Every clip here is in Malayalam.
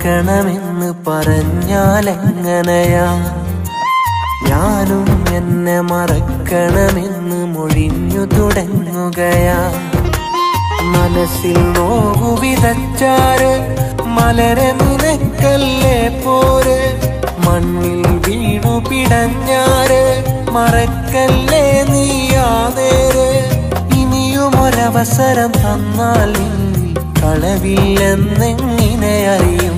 ഓർക്കണമെന്ന് പറഞ്ഞാലെങ്ങനെയാ? ഞാനും എന്നെ മറക്കണമെന്ന് മൊഴിഞ്ഞു തുടങ്ങുകയാ. മനസ്സിൽ നോവു വിതച്ചാര് മലരെ നിനക്കല്ലേ പോര്, മണ്ണിൽ വീണു പിടഞ്ഞാര് മറക്കല്ലേ നീയാതേര്. ഇനിയും ഒരവസരം തന്നാൽ കളവില്ലെന്നെങ്ങനെ അറിയും?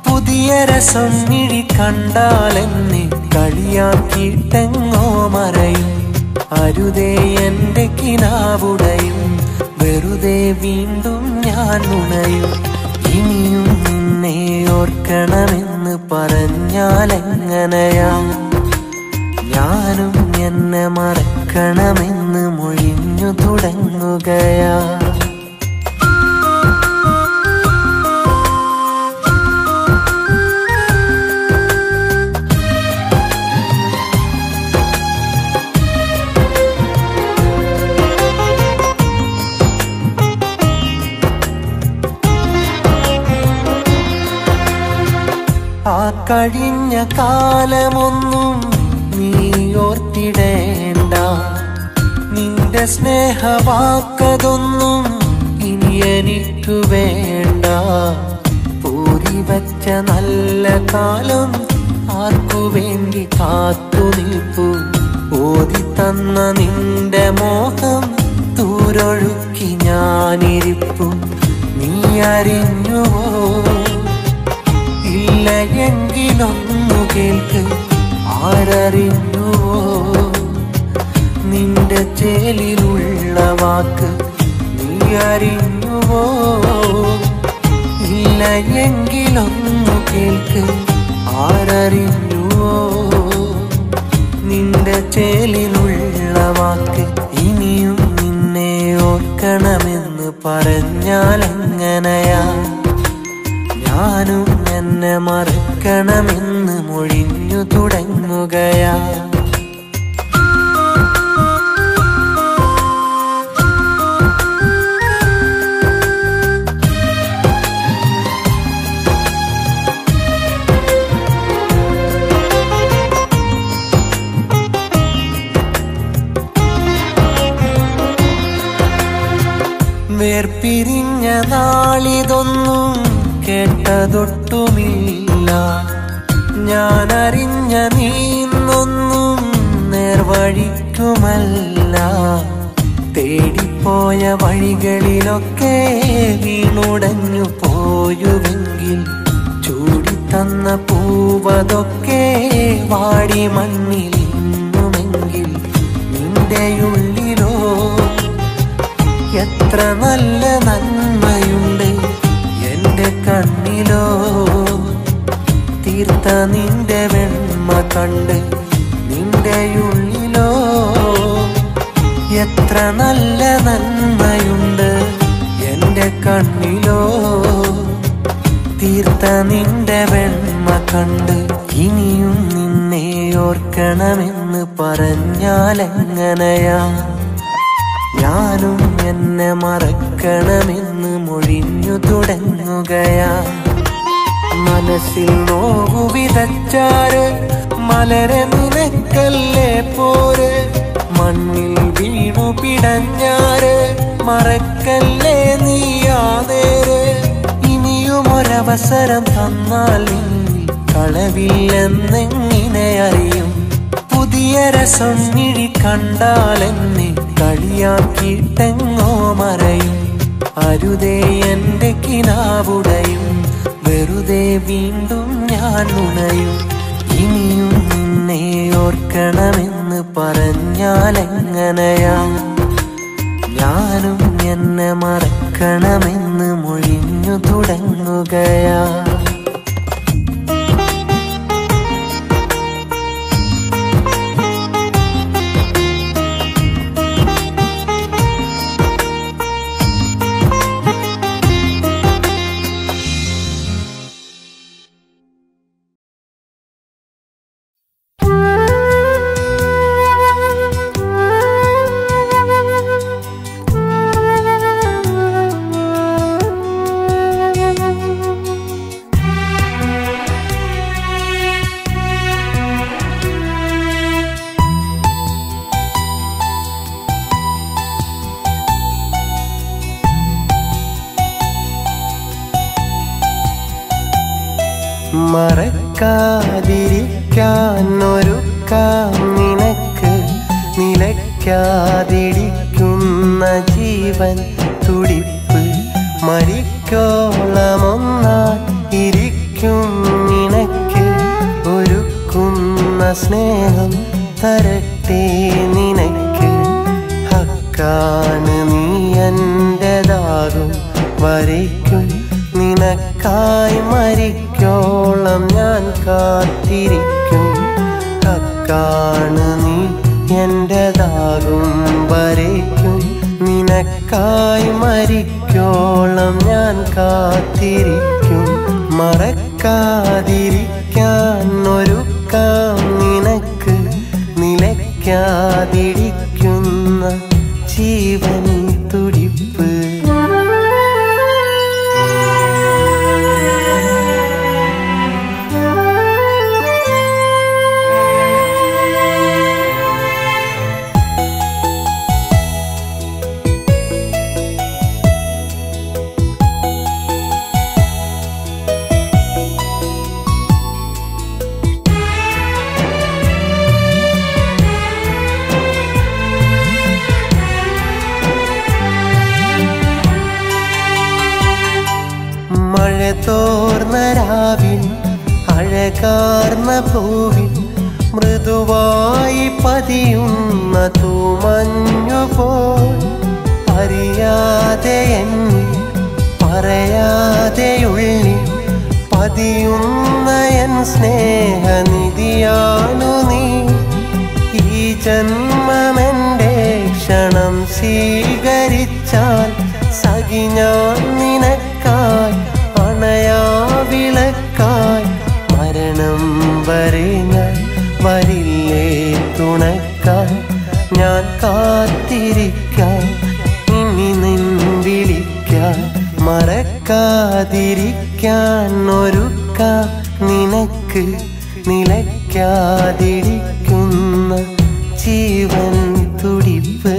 പുതിയ രസം മിഴി കണ്ടാലെന്നെ കളിയാക്കിയിട്ടെങ്ങോ മറയും. അരുതേ എന്റെ കിനാവുടയും, വെറുതെ വീണ്ടും ഞാൻ ഉണയും. ഇനിയും നിന്നെ ഓർക്കണമെന്ന് പറഞ്ഞാലെങ്ങനെയാ? ഞാനും എന്നെ മറക്കണമെന്ന് മൊഴിഞ്ഞു തുടങ്ങുകയാ. ആ കഴിഞ്ഞ കാലമൊന്നും നീ ഓർത്തിടേണ്ട, നിന്റെ സ്നേഹവാക്കതൊന്നും ഇനി എനിക്ക് വേണ്ട. പൂരി വച്ച നല്ല കാലം ആർക്കു വേണ്ടി കാത്തു നിൽപ്പു? ഓതി തന്ന നിന്റെ മോഹം തൂരൊഴുക്കി ഞാനിരിപ്പു. നീ അറിഞ്ഞുവോ? ഇല്ല എങ്കിലൊന്നു കേൾക്ക്, ആരറിഞ്ഞുവോ നിന്റെ ചേലിലുള്ള വാക്ക്? നീ അറിഞ്ഞുവോ? ഇല്ല എങ്കിലൊന്നു കേൾക്ക്, ആരറിഞ്ഞുവോ നിന്റെ ചേലിലുള്ള വാക്ക്? ഇനിയും നിന്നെ ഓർക്കണമെന്ന് പറഞ്ഞാലെങ്ങനെയാ? ഞാനും എന്നെ മറക്കണമെന്ന് മൊഴിഞ്ഞു തുടങ്ങുകയാ. വേർപിരിഞ്ഞ നാളിതൊന്നും കേട്ടതൊട്ടുമില്ല, ഞാനറിഞ്ഞ നീന്നൊന്നും നേർവഴിക്കുമല്ല. തേടിപ്പോയ വഴികളിലൊക്കെ വീണുടഞ്ഞു പോയുവെങ്കിൽ, ചൂടിത്തന്ന പൂവതൊക്കെ വാടി മണ്ണിലിന്നുമെങ്കിൽ, നിന്റെ ഉള്ളിലോ എത്ര നല്ല നന്മയുണ്ട്, എന്റെ കണ്ണിലോ തീർത്ത നിന്റെ വെണ്മ കണ്ട്. നിന്റെ ഉള്ളിലോ എത്ര നല്ല നന്മയുണ്ട്, എന്റെ കണ്ണിലോ തീർത്ത നിന്റെ വെണ്മ കണ്ട്. ഇനിയും നിന്നെ ഓർക്കണമെന്ന് പറഞ്ഞാലെങ്ങനെയാ? ഞാനും എന്നെ മറക്കണമെന്ന് മൊഴിഞ്ഞു തുടങ്ങുകയാ. മനസ്സിൽ നോവു വിതച്ചാര് മലരെ നിനക്കല്ലേ പോര്, മണ്ണിൽ വീണു പിടഞ്ഞാര് മറക്കല്ലേ നീയാതേര്. ഇനിയും ഒരവസരം തന്നാൽ കളവില്ലെന്നെങ്ങനെ അറിയും? പുതിയ രസം മിഴി കണ്ടാലെന്നെ കളിയാക്കിയിട്ടെങ്ങോ മറയും. അരുതേ എന്റെ കിനാവുടയും, വെറുതെ വീണ്ടും ഞാൻ ഉണയും. ഇനിയും നിന്നെ ഓർക്കണമെന്ന് പറഞ്ഞാലെങ്ങനെയാ? ഞാനും എന്നെ മറക്കണമെന്ന് മൊഴിഞ്ഞു തുടങ്ങുകയാ. മറക്കാതിരിക്കാൻ ഒരുക്കാം നിനക്ക് നിലയ്ക്കാതിരിക്കുന്ന ജീവൻ തുടിപ്പ് മരിക്കോളമൊന്നായി ഇരിക്കും നിനക്ക് ഒരുക്കുന്ന സ്നേഹം തരട്ടെ നിനക്ക് ഹക്കാണ് നീ എന്റേതാകും വരയ്ക്കും നിനക്കായി മരിക്കോളം ഞാൻ കാത്തിരിക്കും ഹക്കാണ് നീ എന്റേതാകും വരയ്ക്കും നിനക്കായി മരിക്കോളം ഞാൻ കാത്തിരിക്കും മറക്കാതിരിക്കാൻ ഒരുക്കാം നിനക്ക് നിലയ്ക്കാതിരിക്കുന്ന ജീവൻ തുടിപ്പ് തോർന്ന രാവിൽ അഴകാർന്ന പൂവിൽ മൃദുവായി പതിയുന്ന തൂമഞ്ഞുപോൽ അറിയാതെ എന്നിൽ പറയാതെയുള്ളിൽ പതിയുന്ന എൻ സ്നേഹനിധിയാണു നീ ഈ ജന്മമെൻ്റെ ക്ഷണം സ്വീകരിച്ചാൽ സഖി ഞാൻ നിനക്കായി അണയാവിളക്കായി മരണം വരെ ഞാൻ വരില്ലേ തുണക്കാൻ ഞാൻ കാത്തിരിക്കാൻ ഇനി നിൻ വിളിക്കാൻ മറക്കാതിരിക്കാൻ ഒരുക്കാം നിനക്ക് നിലയ്ക്കാതിരിക്കുന്ന ജീവൻ തുടിപ്പ്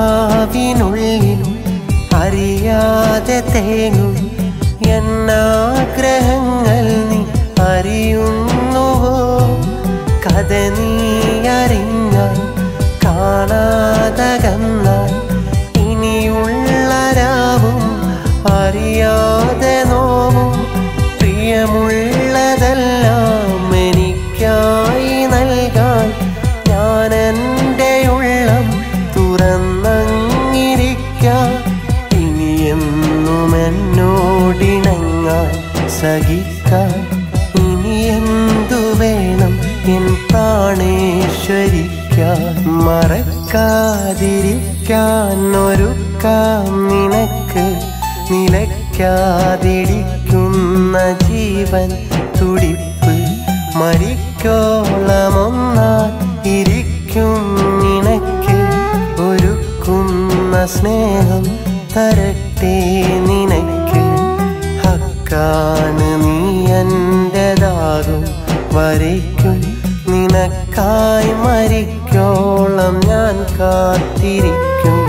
ആത്മാവിനുള്ളിൽ അറിയാതെ തേങ്ങും എന്നാഗ്രഹങ്ങൾ നീ അറിയുന്നുവോ കഥ നീ അറിഞ്ഞാൽ കാണാതകന്നാൽ ഇനിയുള്ള രാവും അറിയാതെ നോവും പ്രിയമുള്ളതെല്ലാം എനിക്കായി നൽകാൻ ഞാൻ എൻ്റെ ഉള്ളം തുറന്നങ്ങിരിക്കാം ഇനിയെന്നും എന്നോടിണങ്ങാൻ സഹിക്കാൻ ഇനി എന്തു വേണം എൻ പ്രാണേശ്വരിക്കാൻ മറക്കാതിരിക്കാൻ ഒരുക്കാം നിനക്ക് നിലയ്ക്കാതിരിക്കുന്ന ജീവൻ തുടിപ്പ് മരിക്കോളമൊന്നായി ഇരിക്കും നിനക്ക് ഒരുക്കുന്ന സ്നേഹം തരട്ടെ നിനക്ക് ഹക്കാണ് നീ എന്റേതാകും വരയ്ക്കും നിനക്കായി മരിക്കോളം ഞാൻ കാത്തിരിക്കും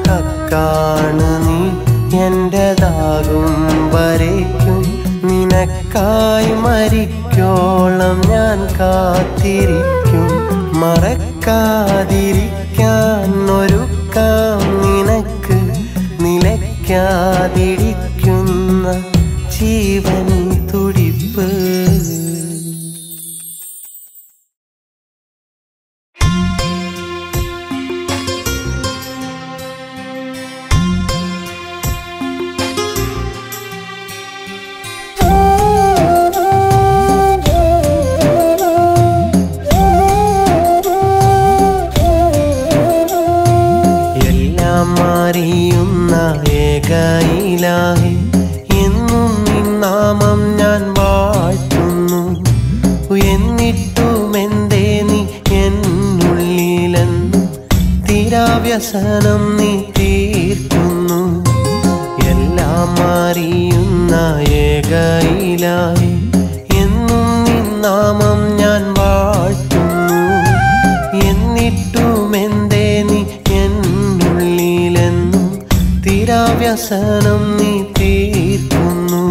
ഹക്കാണ് നീ എന്റേതാകും വരയ്ക്കും നിനക്കായി മരിക്കോളം ഞാൻ കാത്തിരിക്കും മറക്കാതിരിക്കാൻ ഒരുക്കാം നിനക്ക് നിലയ്ക്കാതിരിക്കുന്ന ജീവൻ തുടിപ്പ് അറിയുന്ന ഏകയിലാഹി എന്നും നിൻ നാമം ഞാൻ വാഴ്ത്തുന്നു എന്നിട്ടും തീരാവ്യസനം നീ തീർക്കുന്നു. എല്ലാം അറിയുന്ന ഏക ഇലാഹി എന്നും നിൻ നാമം ഞാൻ വാഴ്ത്തുന്നു. എന്നിട്ടുമെന്തേ നീ എന്നുള്ളിലെന്നും തീരാവ്യസനം നീ തീർക്കുന്നു.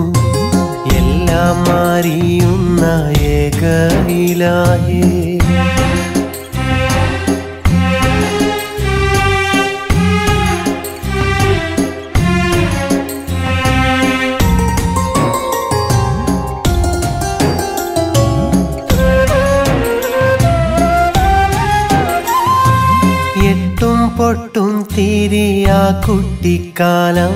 എല്ലാം അറിയുന്ന ഏക ഇലാഹി പൊട്ടും തിരിയാ കുട്ടിക്കാലം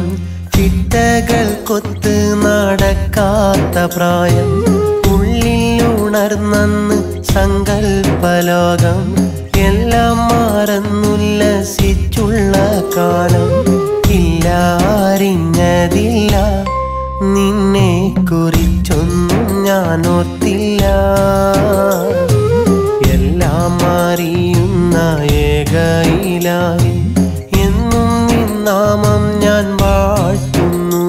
ചിട്ടകൾ കൊത്ത് നടക്കാത്ത പ്രായം ഉള്ളിൽ ഉണർന്നു സങ്കൽപ്പലോകം എല്ലാം മറന്നുല്ലസിച്ചുള്ള കാലം. ഇല്ല അറിഞ്ഞതില്ല നിന്നെ കുറിച്ചൊന്നും ഞാൻ ഓർത്തില്ല. എല്ലാം അറിയുന്ന ഏക ഇലാഹി എന്നും നിൻ നാമം ഞാൻ വാഴ്ത്തുന്നു.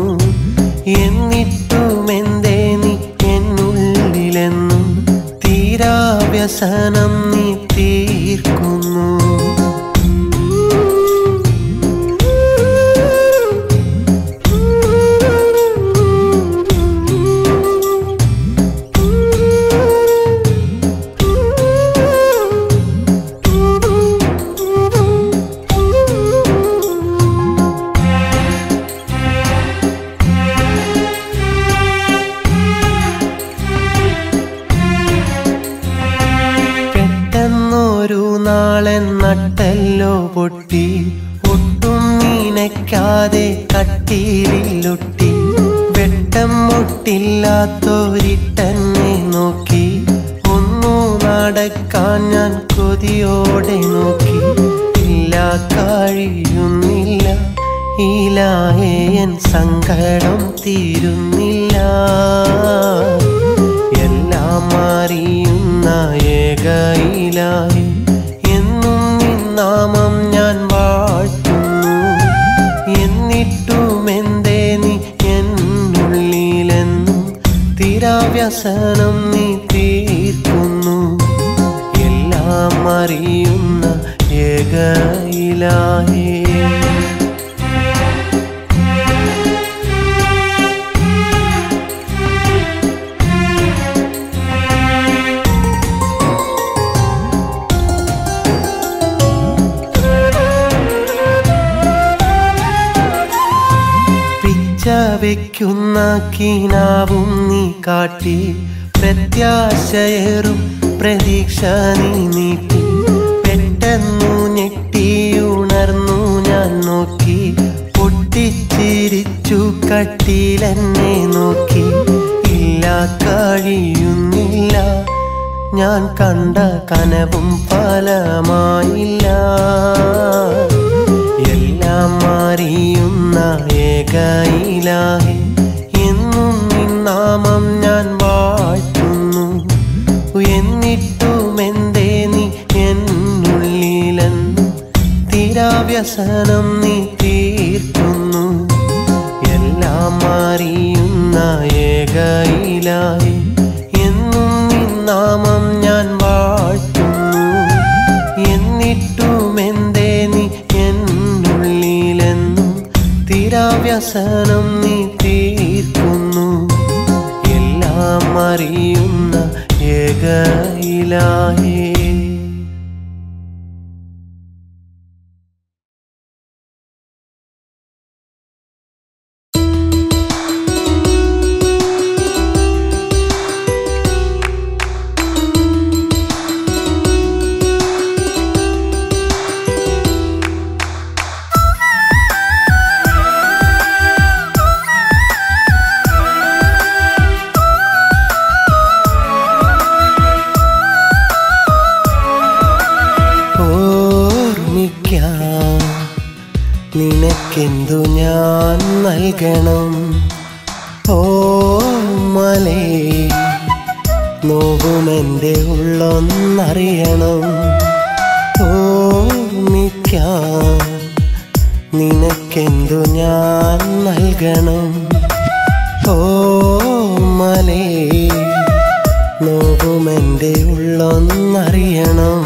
എന്നിട്ടുമെന്തേ നീ എന്നുള്ളിലെന്നും തീരാവ്യസനം നീ തീർക്കുന്നു. നട്ടല്ലോ പൊട്ടി ഒട്ടും നനയ്ക്കാതെ കട്ടിയിലൊട്ടി. വെട്ടം മുട്ടില്ലാത്തൊരിട്ടന്നെ നോക്കി ഒന്നു നടക്കാൻ ഞാൻ കൊതിയോടെ നോക്കി. ഇല്ല കഴിയുന്നില്ല ഇലാഹേ എൻ സങ്കടം തീരുന്നില്ല. എല്ലാം അറിയുന്ന ഏക ഇലാഹി എന്നും നിൻ നാമം ഞാൻ വാഴ്ത്തുന്നു. എന്നിട്ടുമെന്തേ നീ എന്നുള്ളിലെന്നും തീരാവ്യസനം നീ തീർക്കുന്നു. എല്ലാം അറിയുന്ന ഏക ഇലാഹി വയ്ക്കുന്ന കിനാവും നീ കാട്ടി. പ്രത്യാശയേറും പ്രതീക്ഷ നീ നീട്ടി. പെട്ടെന്നു ഞെട്ടിയുണർന്നു ഞാൻ നോക്കി. പൊട്ടിച്ചിരിച്ചു കട്ടിലെന്നെ നോക്കി. ഇല്ല കഴിയുന്നില്ല ഞാൻ കണ്ട കനവും ഫലമായില്ല. എല്ലാം അറിയുന്ന ഏക ഇലാഹി എന്നും നിൻ നാമം ഞാൻ വാഴ്ത്തുന്നു. എന്നിട്ടുമെന്തേ നീ എന്നുള്ളിലെന്നും തീരാവ്യസനം നീ തീർക്കുന്നു. എല്ലാം അറിയുന്ന ഏക ഇലാഹി എന്നും നിൻ നാമം ഞാൻ വാഴ്ത്തുന്നു. എന്നിട്ടുമെന്തേ നീ എന്നുള്ളിലെന്നും തീരാവ്യസനം നീ തീർക്കുന്നു. എല്ലാം അറിയുന്ന ഏക ഇലാഹി നിനക്കെന്തു ഞാൻ നൽകണം ഓമലേ. നോവുമെൻ്റെ ഉള്ളൊന്നറിയണം. ഓർമ്മിക്കാൻ നിനക്കെന്തു ഞാൻ നൽകണം? ഓമലേ നോവുമെൻ്റെ ഉള്ളൊന്നറിയണം.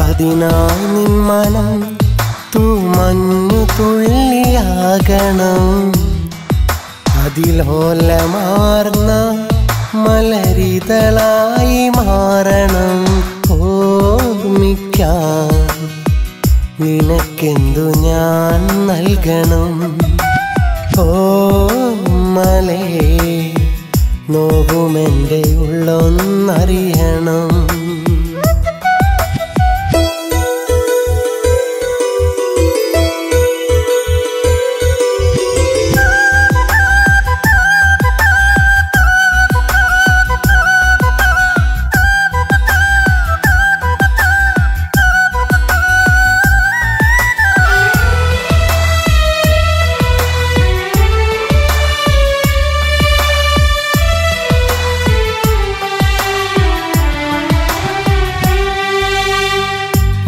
അതിനായി നിൻ മനം തൂമഞ്ഞു തുള്ളിയാകണം. അതിലോലമാർന്ന മലരിതളായി മാറണം. ഓർമ്മിക്കാൻ നിനക്കെന്തു ഞാൻ നൽകണം? ഓമലേ നോവുമെൻ്റെ ഉള്ളൊന്നറിയണം.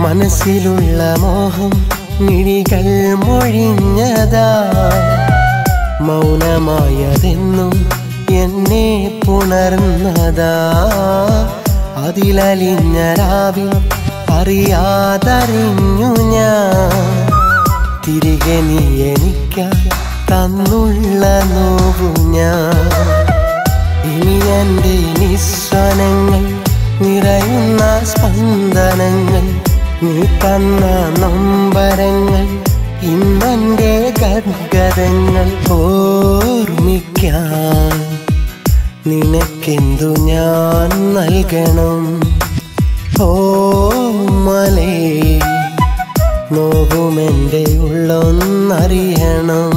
മനസ്സിലുള്ള മോഹം മിഴികൾ മൊഴിഞ്ഞതാ, മൗനമായതെന്നും എന്നെ പുണർന്നതാ. അതിലലിഞ്ഞ രാവിൽ അറിയാതറിഞ്ഞു ഞാൻ, തിരികെ നീ എനിക്കായി തന്നുള്ള നോവു ഞാൻ. ഇനി എൻ്റെ നിസ്വനങ്ങൾ നിറയുന്ന സ്പന്ദനങ്ങൾ, നീ തന്ന നൊമ്പരങ്ങൾ, ഇന്നെൻ്റെ ഗദ്ഗതങ്ങൾ. ഓർമ്മിക്കാൻ നിനക്കെന്തു ഞാൻ നൽകണം? ഓമലേ നോവുമെൻ്റെ ഉള്ളൊന്നറിയണം.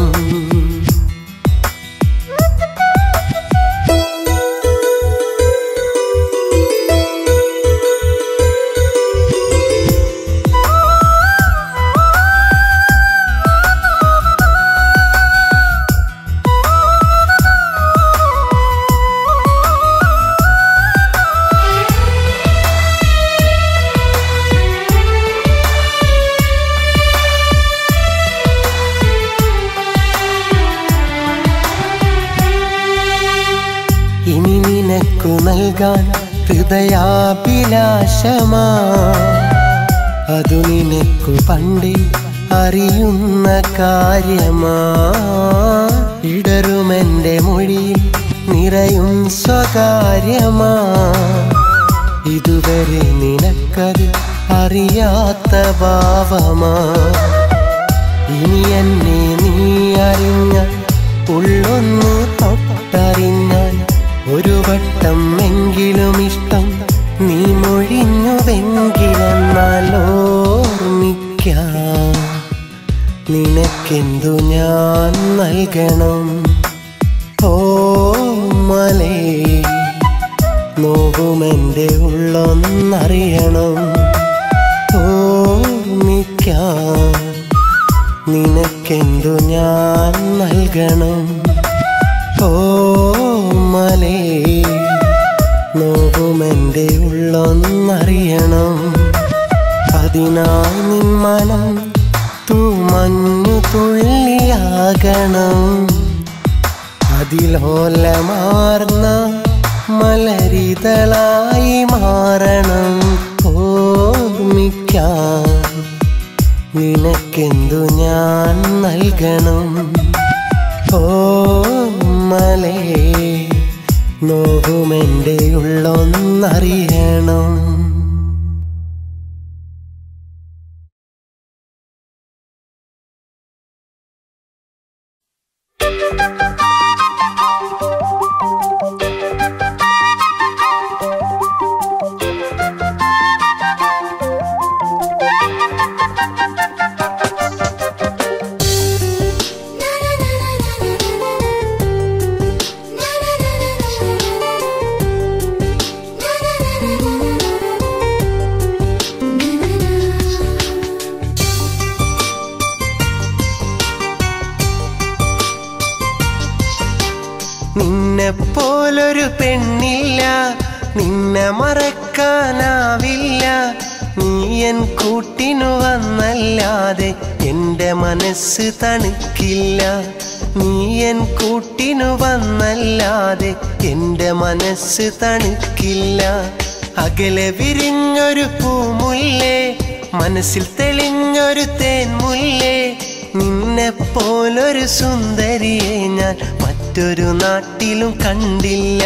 ഇനി നിനക്കു നൽകാൻ ഹൃദയാഭിലാഷമാ, അതു നിനക്കു പണ്ടേ അറിയുന്ന കാര്യമാ. ഇടറുമെൻ്റെ മൊഴിയിൽ നിറയും സ്വകാര്യമാ, ഇതുവരെ നിനക്കത് അറിയാത്ത ഭാവമാ. ഇനി എന്നെ നീ അറിഞ്ഞാൽ, ഉള്ളൊന്ന് തൊട്ടറിഞ്ഞാൽ, ഒരു വട്ടം എങ്കിലും ഇഷ്ടം നീ മൊഴിഞ്ഞുവെങ്കിലെന്നാൽ ഓർമ്മിക്കാൻ നിനക്കെന്തു ഞാൻ നൽകണം? ഓമലേ നോവുമെൻ്റെ ഉള്ളൊന്നറിയണം. ഓർമ്മിക്കാൻ നിനക്കെന്തു ഞാൻ നൽകണം? ഓമലേ നോവുമെൻ്റെ ഉള്ളൊന്നറിയണം. അതിനായി നിൻ മനം തൂമഞ്ഞു തുള്ളിയാകണം. അതിലോലമാർന്ന മലരിതളായി മാറണം. ഓർമ്മിക്കാൻ നിനക്കെന്തു ഞാൻ നൽകണം? ഓമലേ നോവുമെൻ്റെ ഉള്ളൊന്നറിയണം. നിന്നെപ്പോലൊരു പെണ്ണില്ല, നിന്നെ മറക്കാനാവില്ല. നീ എൻ കൂട്ടിനു വന്നല്ലാതെ എൻ്റെ മനസ്സ് തണുക്കില്ല. നീ എൻ കൂട്ടിനു വന്നല്ലാതെ എൻ്റെ മനസ്സ് തണുക്കില്ല. അകലെ വിരിഞ്ഞൊരു പൂമുല്ലേ, മനസ്സിൽ തെളിഞ്ഞൊരു തേൻമുല്ലേ, നിന്നെപ്പോലൊരു സുന്ദരിയെ ഞാൻ മറ്റൊരു നാട്ടിലും കണ്ടില്ല.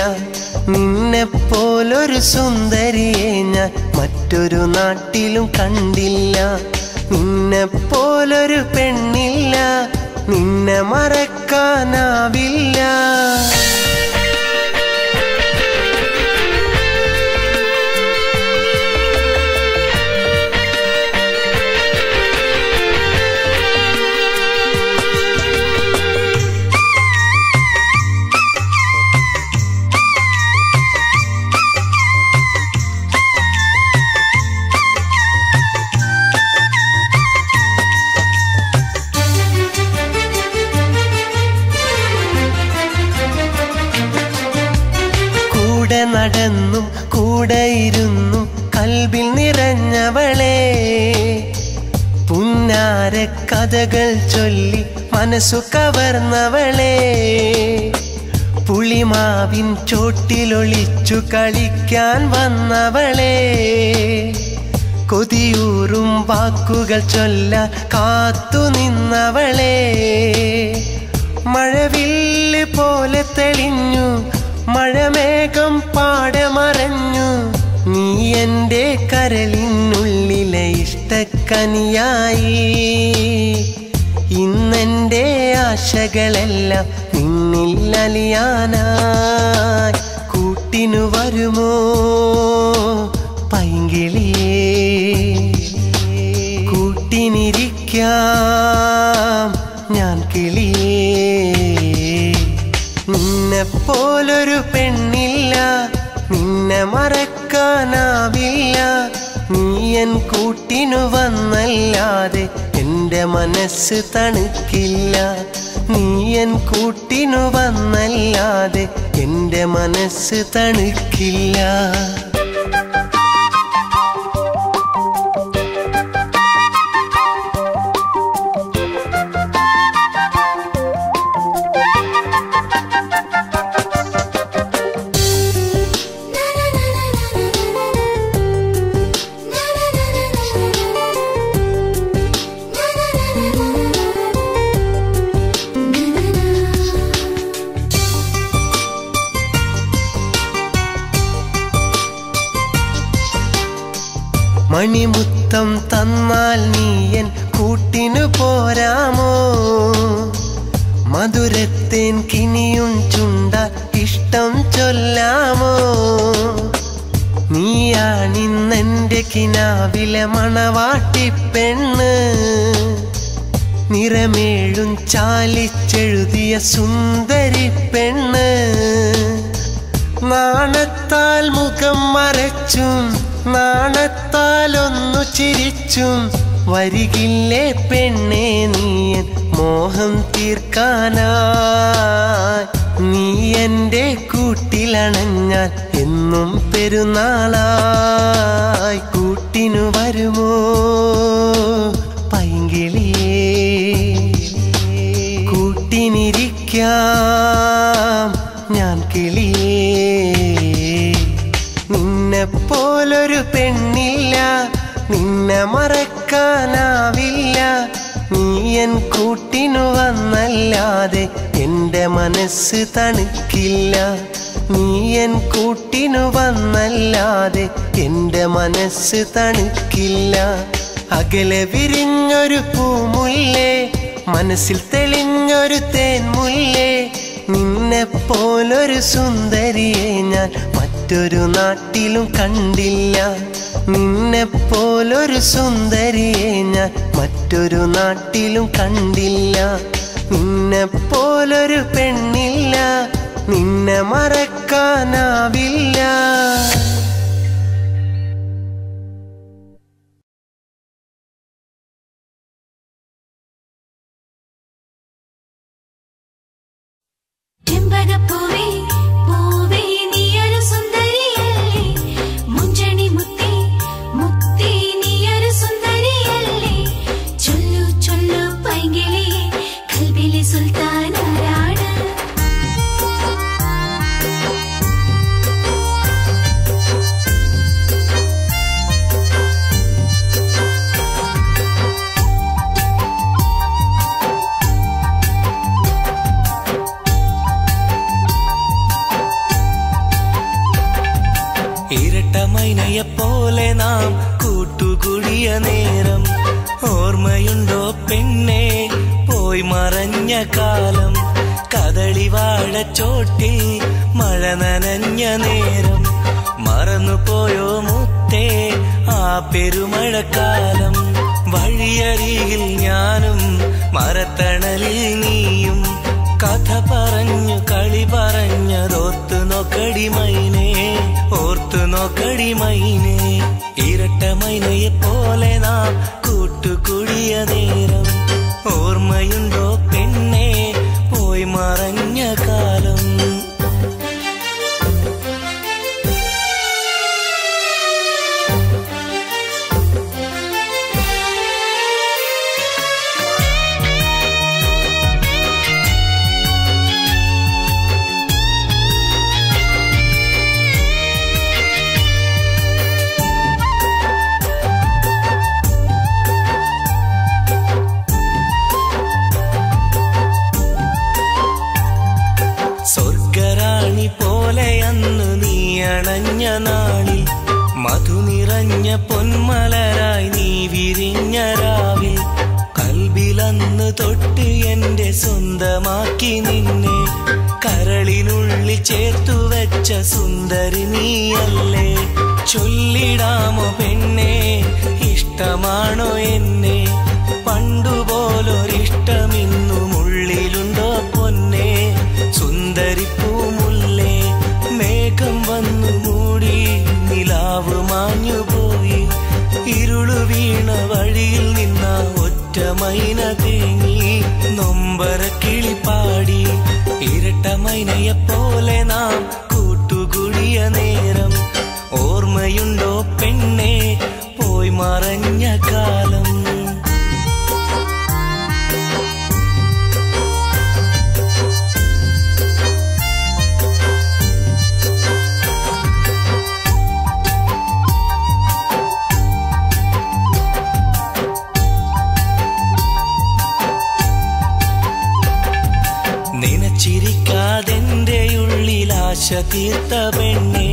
നിന്നെപ്പോലൊരു സുന്ദരിയെ ഞാൻ മറ്റൊരു നാട്ടിലും കണ്ടില്ല. നിന്നെപ്പോലൊരു പെണ്ണില്ല, നിന്നെ മറക്കാനാവില്ല. നടന്നും കൂടെയിരുന്നും കൽബിൽ നിറഞ്ഞവളെ, പുന്നാര കഥകൾ ചൊല്ലി മനസ്സു കവർന്നവളെ, പുളിമാവിൻ ചോട്ടിലൊളിച്ചു കളിക്കാൻ വന്നവളെ, കൊതിയൂറും വാക്കുകൾ ചൊല്ലാൻ കാത്തു നിന്നവളെ, മഴവില്ല് പോലെ തെളിഞ്ഞു മഴമേഘം പാടെ മറഞ്ഞു, നീ എൻ്റെ കരളിനുള്ളിലെ ഇഷ്ടക്കനിയായി. ഇന്നെൻ്റെ ആശകളെല്ലാം നിന്നിൽ അലിയാനായി. കൂട്ടിനു വരുമോ പൈങ്കിളിയേ, കൂട്ടിനിരിക്കാം ഞാൻ കിളിയേ. നിന്നെപ്പോലൊരു പെണ്ണില്ല, നിന്നെ മറക്കാനാവില്ല. നീ എൻ കൂട്ടിനു വന്നല്ലാതെ എൻ്റെ മനസ്സ് തണുക്കില്ല. നീ എൻ കൂട്ടിനു വന്നല്ലാതെ എൻ്റെ മനസ്സ് തണുക്കില്ല. മണിമുത്തം തന്നാൽ നീ എൻ കൂട്ടിനു പോരാമോ, മധുരത്തേൻ കിനിയും ചുണ്ടാൽ ഇഷ്ടം ചൊല്ലാമോ. നീയാണിന്നെൻ്റെ കിനാവിലെ മണവാട്ടിപ്പെണ്ണ്, നിറമേഴും ചാലിച്ചെഴുതിയ സുന്ദരി പെണ്ണ്. നാണത്താൽ മുഖം മറച്ചും നാണത്താൽ ഒന്നു ചിരിച്ചും വരികില്ലേ പെണ്ണേ നീയൻ മോഹം തീർക്കാനായി. നീ എൻ്റെ കൂട്ടിലണഞ്ഞാൽ എന്നും പെരുന്നാളായി. കൂട്ടിനു വരുമോ പൈങ്കിളിയേ, കൂട്ടിനിരിക്കാം ഞാൻ കിളിയേ. നിന്നെപ്പോലൊരു പെണ്ണില്ല, നിന്നെ മറക്കാനാവില്ല. നീ എൻ കൂട്ടിനു വന്നല്ലാതെ എൻ്റെ മനസ്സ് തണുക്കില്ല. നീ എൻ കൂട്ടിനു വന്നല്ലാതെ എൻ്റെ മനസ്സ് തണുക്കില്ല. അകലെ വിരിഞ്ഞൊരു പൂമുല്ലേ, മനസ്സിൽ തെളിഞ്ഞൊരു തേൻമുല്ലേ, നിന്നെപ്പോലൊരു സുന്ദരിയെ ഞാൻ മറ്റൊരു നാട്ടിലും കണ്ടില്ല. നിന്നെപ്പോലൊരു സുന്ദരിയെ ഞാൻ മറ്റൊരു നാട്ടിലും കണ്ടില്ല. നിന്നെപ്പോലൊരു പെണ്ണില്ല, നിന്നെ മറക്കാനാവില്ല. ചെമ്പകപ്പൂവേ പൂവേ നീയൊരു സുന്ദരിയല്ലേ, മുഞ്ചണി മുത്തേ മുത്തേ നീ മൈനയെപ്പോലെ നാം കൂട്ടുകൂടിയ നേരം ഓർമ്മയുണ്ടോ പെണ്ണേ പോയി മറഞ്ഞ കാലം കദളിവാഴച്ചോട്ടിൽ മഴ നനഞ്ഞ നേരം മറന്നുപോയോ മുത്തേ ആ പെരുമഴക്കാലം വഴിയരികിൽ ഞാനും മരത്തണലിൽ നീയും കഥ പറഞ്ഞു കളി പറഞ്ഞതോർത്തു നോക്കടി മൈനേ ഓർത്തു നോക്കടി മൈനേ ഇരട്ട മൈനയെപ്പോലെ നാം കൂട്ടുകൂടിയ നേരം ഓർമ്മയുണ്ടോ പെണ്ണേ പോയി മറഞ്ഞ കാലം സ്വർഗരാണി പോലെ അന്ന് നീ അണഞ്ഞ നാളിൽ മധു നിറഞ്ഞ പൊന്മലരായി നീ വിരിഞ്ഞ രാവിൽ കൽബിലന്ന് തൊട്ട് എന്റെ സ്വന്തമാക്കി നിന്നെ കരളിനുള്ളിൽ ചേർത്തു വെച്ച സുന്ദരി നീയല്ലേ ചൊല്ലിടാമോ പെണ്ണേ ഇഷ്ടമാണോ എന്നെ പണ്ടുപോലൊരിഷ്ടമിന്നും ഉള്ളിലുണ്ടോ പൊന്നേ സുന്ദരിപ്പൂമുല്ലേ മേഘം വന്നു മൂടി നിലാവ് മാഞ്ഞുപോയി ഇരുളു വീണ വഴിയിൽ നിന്ന ഒറ്റ മൈന തേങ്ങി നൊമ്പര കിളിപ്പാടി ഇരട്ട മൈനയെപ്പോലെ നാം കൂട്ടുകൂടിയ നേരം ഓർമ്മയുണ്ടോ പെണ്ണേ പോയി മറഞ്ഞ കാലം നിനച്ചിരിക്കാതെന്റെ ഉള്ളിൽ ആശ തീർത്ത പെണ്ണെ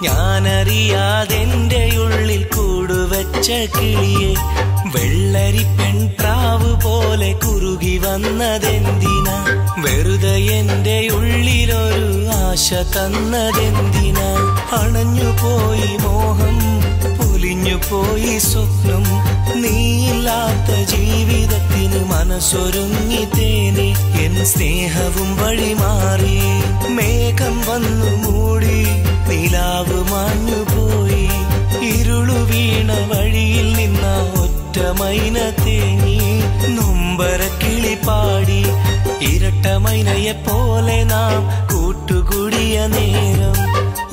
ഞാനറിയാതെന്റെ ഉള്ളിൽ കൂടുവച്ച കിളിയെ വെള്ളരി പെൺപ്രാവ് പോലെ കുറുകി വന്നതെന്തിനാ വെറുതെ എന്റെ ഉള്ളിലൊരു ആശ തന്നതെന്തിനാ അണഞ്ഞുപോയി മോഹം പൊലിഞ്ഞുപോയി സ്വപ്നം നീയില്ലാത്ത ജീവിതത്തിന് മനസ്സൊരുങ്ങി തേനെ എൻ സ്നേഹവും വഴിമാറി മേഘം വന്നു മൂടി നിലാവ് മാഞ്ഞുപോയി ഇരുളു വീണ വഴിയിൽ നിന്ന ഒറ്റ മൈന തേങ്ങി നൊമ്പര കിളിപ്പാടി ഇരട്ട മൈനയെപ്പോലെ നാം കൂട്ടുകൂടിയ നേരം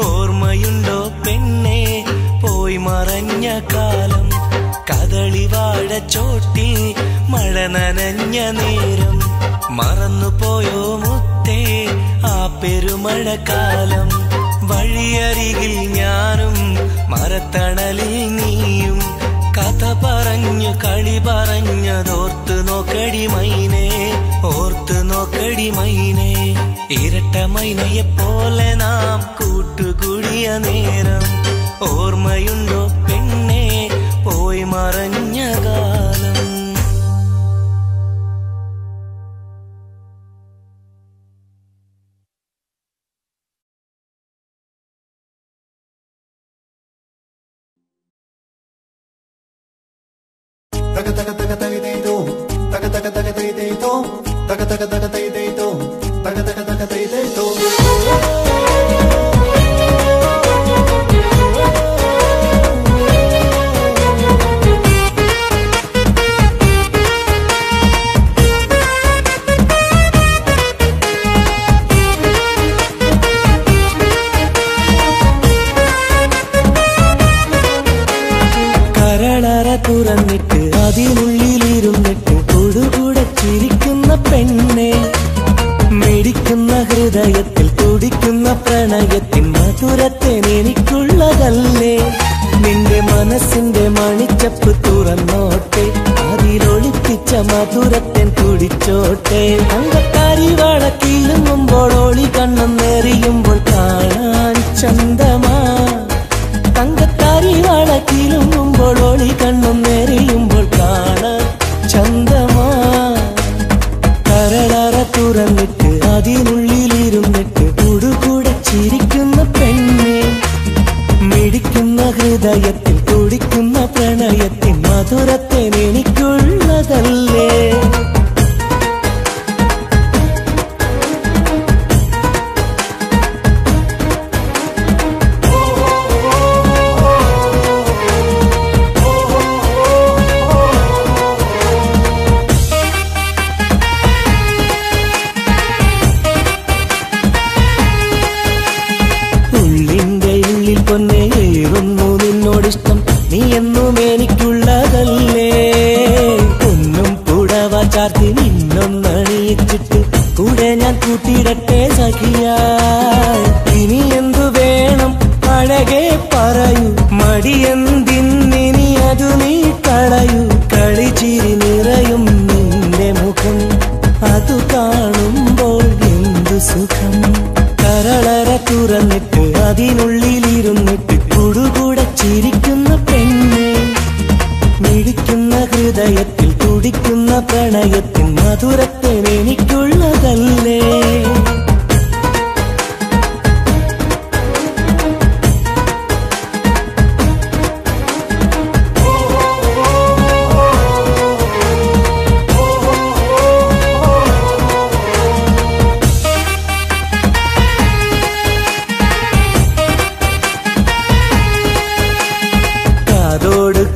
ഓർമ്മയുണ്ടോ പെണ്ണേ പോയി മറഞ്ഞ കാലം കദളിവാഴച്ചോട്ടിൽ മഴ നനഞ്ഞ നേരം മറന്നുപോയോ മുത്തേ ആ പെരുമഴക്കാലം വഴിയരികിൽ ഞാനും മരത്തണലിൽ നീയും കഥ പറഞ്ഞു കളി പറഞ്ഞതോർത്ത് നോക്കടി മൈനേ ഓർത്ത് നോക്കടി മൈനേ ഇരട്ട മൈനയെപ്പോലെ നാം കൂട്ടുകൂടിയ നേരം ഓർമ്മയുണ്ടോ പെണ്ണേ പോയി മറഞ്ഞ കാലം Taca taca taca taca tay tay tom, taca taca taca tay tay tom, taca taca taca tay tay tom, taca taca taca tay tay tom. കരളറ തുറന്നിട്ട് അതിനുള്ളിലിരുന്നിട്ട് കൊടുകൂടെ ചിരിക്കുന്ന പെണ്ണെ മിടിക്കുന്ന ഹൃദയത്തിൽ തുടിക്കുന്ന പ്രണയത്തിൻ മധുരത്തെ എനിക്കുള്ളതല്ലേ നിന്റെ മനസ്സിന്റെ മണിച്ചപ്പ് തുറന്നോട്ടെ അതിലൊളിപ്പിച്ച മധുരത്തെ കുടിച്ചോട്ടെ അങ്കത്താരിവാള കീഴുമ്പോൾ ഒളി കണ്ണും നേറിയുമ്പോൾ കാണാൻ ചന്തമാ തങ്ക ഞാൻ കൂട്ടിയിടട്ടെ സഖിയായി. ഇനി എന്തു വേണം അഴകെ പറയൂ, മടിയെന്തിന്നിനി അതു നീ കളയൂ. കളിച്ചിരി നിറയും നിന്റെ മുഖം, അതു കാണുമ്പോൾ എന്തു സുഖം. കരളര തുറന്നിട്ട് അതിനുള്ളിലിരുന്നിട്ട് കുടുകൂടെ ചിരിക്കുന്ന പെണ്ണെ, മിടിക്കുന്ന ഹൃദയത്തിൽ തുടിക്കുന്ന പ്രണയത്തിൻ മധുരത്തെ എനിക്കുള്ളതല്ലേ.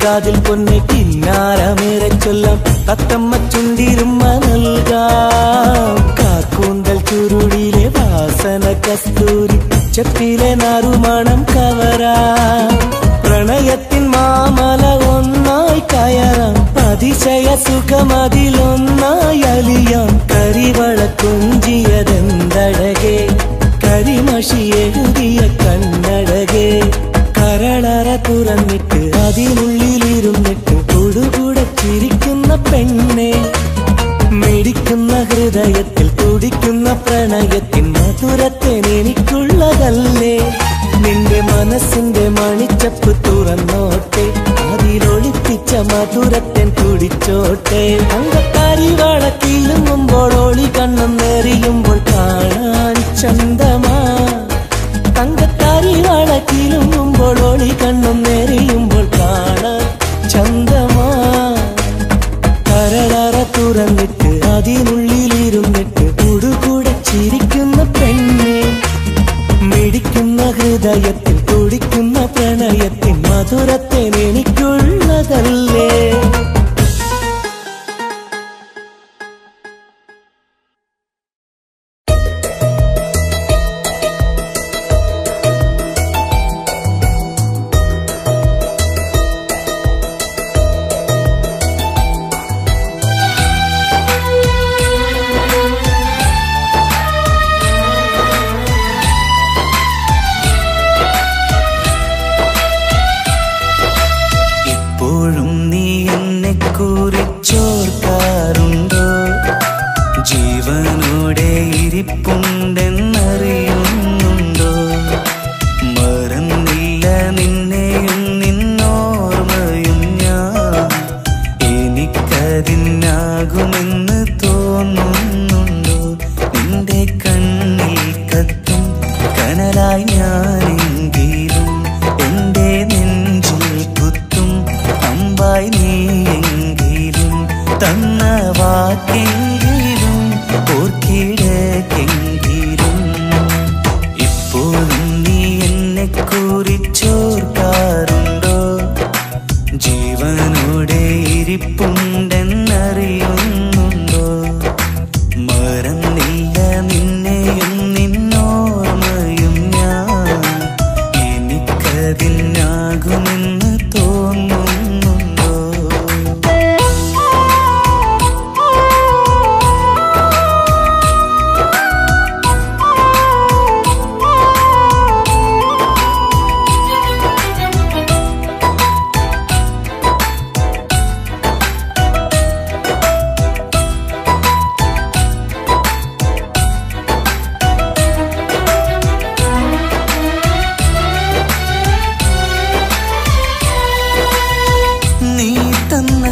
കാതിൽ പൊന്നെ കിന്നാരമേറെ ചൊല്ലാം, തത്തമ്മ ചുണ്ടിരുമ്മ നൽകാം. കാക്കൂന്തൽ ചുരുളിലെ വാസന കസ്തൂരി, ചെപ്പിലെ നാറുമണം കവരാം. പ്രണയത്തിൻ മാമല ഒന്നായി കയറാം, അതിശയ സുഖമതിലൊന്നായി അലിയാം. കരിവള കൊഞ്ചിയതെന്തഴകേ, കരിമഷി എഴുതിയ കണ്ണഴകേ. കരളറ തുറന്നിട്ട് അതിനുള്ളിലിരുന്നിട്ട് കൂടുകൂടെ ചിരിക്കുന്ന പെണ്ണെ, മിടിക്കുന്ന ഹൃദയത്തിൽ തുടിക്കുന്ന പ്രണയത്തിൻ മധുരത്തെ എനിക്കുള്ളതല്ലേ. നിന്റെ മനസ്സിന്റെ മണിച്ചപ്പ് തുറന്നോട്ടെ, അതിലൊളിപ്പിച്ച മധുരത്തൻ കുടിച്ചോട്ടെ. അങ്കക്കരിവാള കിളുങ്ങുമ്പോൾ ഒളി കണ്ണം നെറിയുമ്പോൾ കാണാൻ ചന്തമാ. തങ്കത്താരിവാള കിളുങ്ങുമ്പോൾ ഒളി കണ്ണും നെറിയുമ്പോൾ കാണാൻ ചന്തമാ. കരളറ തുറന്നിട്ട് അതിനുള്ളിലിരുന്നിട്ട് കൂടുകൂടെ ചിരിക്കുന്ന പെണ്ണെ, മിടിക്കുന്ന ഹൃദയത്തിൽ തുടിക്കുന്ന പ്രണയത്തിൻ മധുരത്തെ എനിക്കുള്ളതല്ലേ.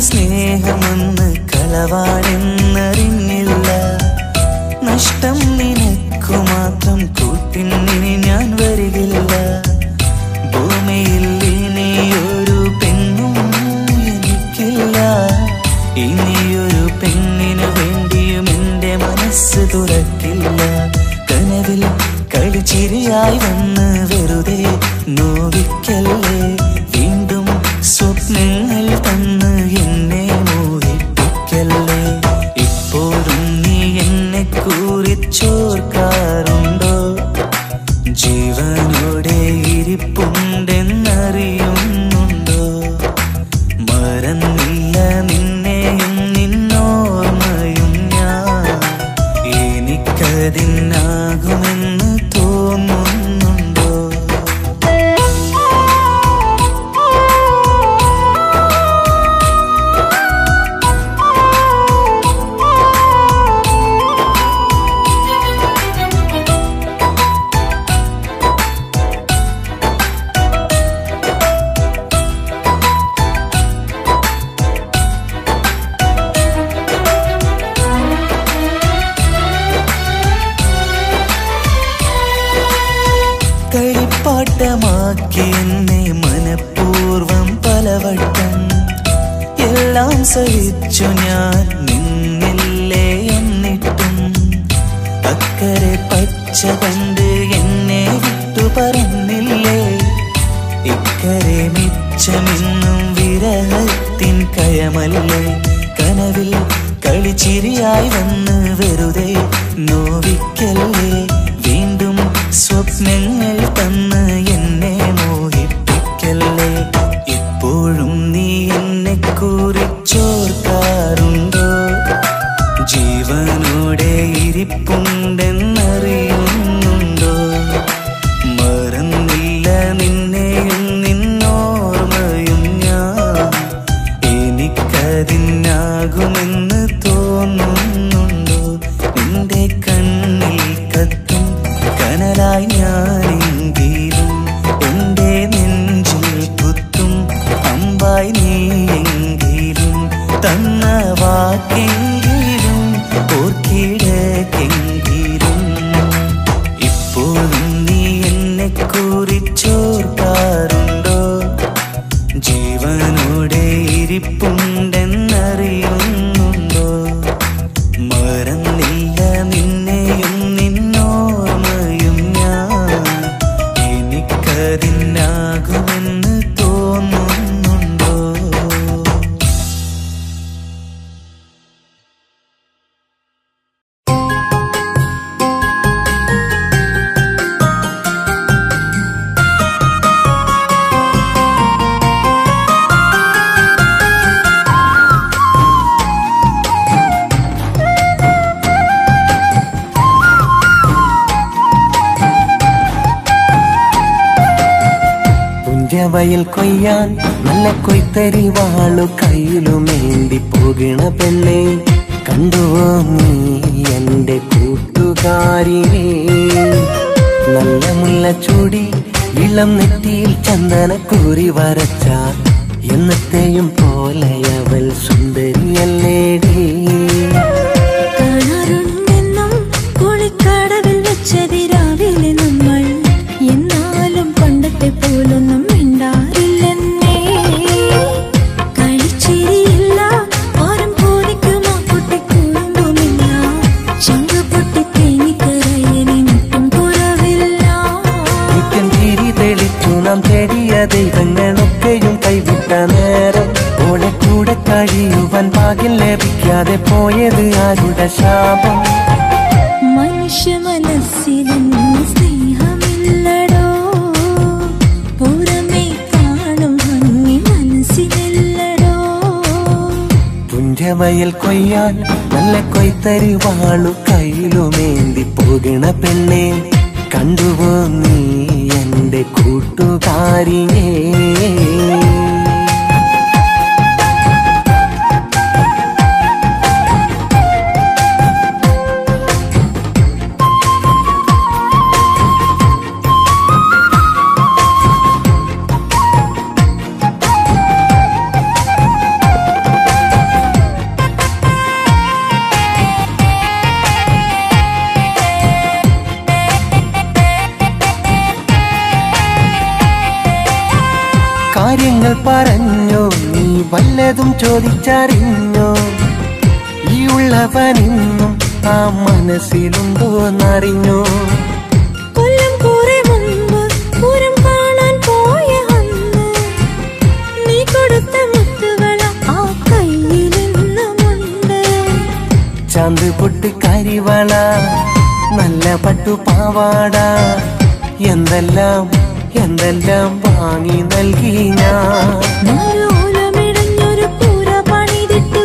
സ്നേഹമെന്ന് കളവാണെന്നറിഞ്ഞില്ല. നഷ്ടം നിനക്കു മാത്രം, കൂട്ടിനി ഞാൻ വരികില്ല. ഭൂമിയിൽ ഇനിയൊരു പെണ്ണും എനിക്കില്ല. ഇനിയൊരു പെണ്ണിനു വേണ്ടിയും എന്റെ മനസ്സ് തുറക്കില്ല. കനവിൽ കളിച്ചിരിയായി വന്ന് വെറുതെ നോവിക്കല്ലേ. വീണ്ടും സ്വപ്നങ്ങൾ തന്ന് എന്നെ മോഹിപ്പിക്കല്ലേ. ഇപ്പോഴും നീ എന്നെ കുറിച്ചോർക്കാറുണ്ടോ? ജീവനോടെ ഇരിപ്പുണ്ടെന്നറിയുന്നുണ്ടോ? മറന്നില്ല നിന്നെയും നിന്നോർമ്മയും ഞാൻ. എനിക്കതിനാകുമെന്ന് എനിക്കതിനാകുമെന്ന് തോന്നുന്നുണ്ടോ? കളിപ്പാട്ടമാക്കി എന്നെ മനഃപൂർവം പലവട്ടം എല്ലാം സഹിച്ചു ഞാൻ നിന്നില്ലേ എന്നിട്ടും അക്കരെ പച്ച കണ്ട് എന്നെ വിട്ടു പറഞ്ഞില്ലേ ഇക്കരെ മിച്ചമെന്നും വിരഹത്തിൻ കയമല്ലേ കനവിൽ കളിച്ചിരിയായി വന്ന് വെറുതെ നോവിക്കല്ലേ വീണ്ടും സ്വപ്നങ്ങൾ തന്ന് എന്നെ മോഹിപ്പിക്കല്ലേ ഇപ്പോഴും നീ എന്നെ കുറിച്ചോർക്കാറുണ്ടോ ജീവനോടെ ഇരിപ്പുണ്ടെന്നറിയുന്നുണ്ടോ മറന്നില്ല നിന്നെയും നിന്നോർമ്മയും ഞാൻ എനിക്കതിനാകുമെന്ന് തോന്നുന്നുണ്ടോ നിന്റെ കണ്ണിൽ കത്തും കനലായി ഞാനെങ്കിലും എന്റെ നെഞ്ചിൽ കുത്തും അമ്പായി നീയെങ്കിലും തന്ന വാക്കെങ്കിലും ഓർക്കിടക്കെങ്കിലും ഇപ്പോഴും നീ എന്നെ കുറിച്ചോർക്കാറുണ്ടോ ജീവനോടെ ഇരിപ്പുണ്ടെന്നറിയുന്നുണ്ടോ മറന്നില്ല നിന്നെയും നിന്നോർമ്മയും ഞാൻ എനിക്കതിനാകുമെന്ന് തോന്നുന്നുണ്ടോ? വയൽ കൊയ്യാൻ നല്ല കൊയ്ത്തരി വാളു കയ്യിലുമേന്തി പോകണ പെണ്ണെ കണ്ടുവോ നീ എന്റെ കൂട്ടുകാരിനെ നല്ല മുല്ല ചൂടി ഇളം നെറ്റിയിൽ ചന്ദന കൂറി വരച്ച എന്നത്തെയും പോലെ അവൾ സുന്ദരിയല്ലേടി കാണാറുണ്ടെന്നും കുളിക്കടവിൽ വെച്ചതിരാവിലെ നമ്മൾ എന്നാലും പണ്ടത്തെ പോലൊന്നും മിണ്ടാറില്ലെന്നേ കളിച്ചിരിയില്ല ആരും പോലിക്കും ആ കുട്ടി കുറുമ്പുമില്ല ചങ്ക പൊട്ടി തേങ്ങിക്കരയനിട്ടും കുറവില്ല ചിരി തെളിച്ചു നാം തേടിയ ദൈവങ്ങളൊക്കെയും കൈവിട്ട നേരം ഓളെ കൂടെ കഴിയുവാൻ ഭാഗ്യം ലഭിക്കാതെ പോയത് ആരുടെ ശാപം മനുഷ്യ മനസ്സിലെന്നും സ്നേഹമില്ലടോ പുറമേ കാണും ഭംഗി മനസ്സിലില്ലടോ പുഞ്ചവയൽ കൊയ്യാൻ നല്ല കൊയ്ത്തരി വാളു കയ്യിലുമേന്തി പോകണ പെണ്ണെ കണ്ടുവോ നീ എന്റെ കൂട്ടുകാരിനെ കാര്യങ്ങൾ പറഞ്ഞോ നീ വല്ലതും ചോദിച്ചറിഞ്ഞോ ഈ ഉള്ളവനിന്നും ആ മനസ്സിലുണ്ടോ എന്നറിഞ്ഞോ കൊല്ലം കുറെ മുൻപ് പൂരം കാണാൻ പോയ അന്ന് നീ കൊടുത്ത മുത്തുകള ആ കയ്യിലിന്നുമുണ്ട് ചാന്ത് പൊട്ട് കരിവള നല്ല പട്ടുപാവാട എന്തെല്ലാം എന്തെല്ലാം വാങ്ങി നൽകി ഞാൻ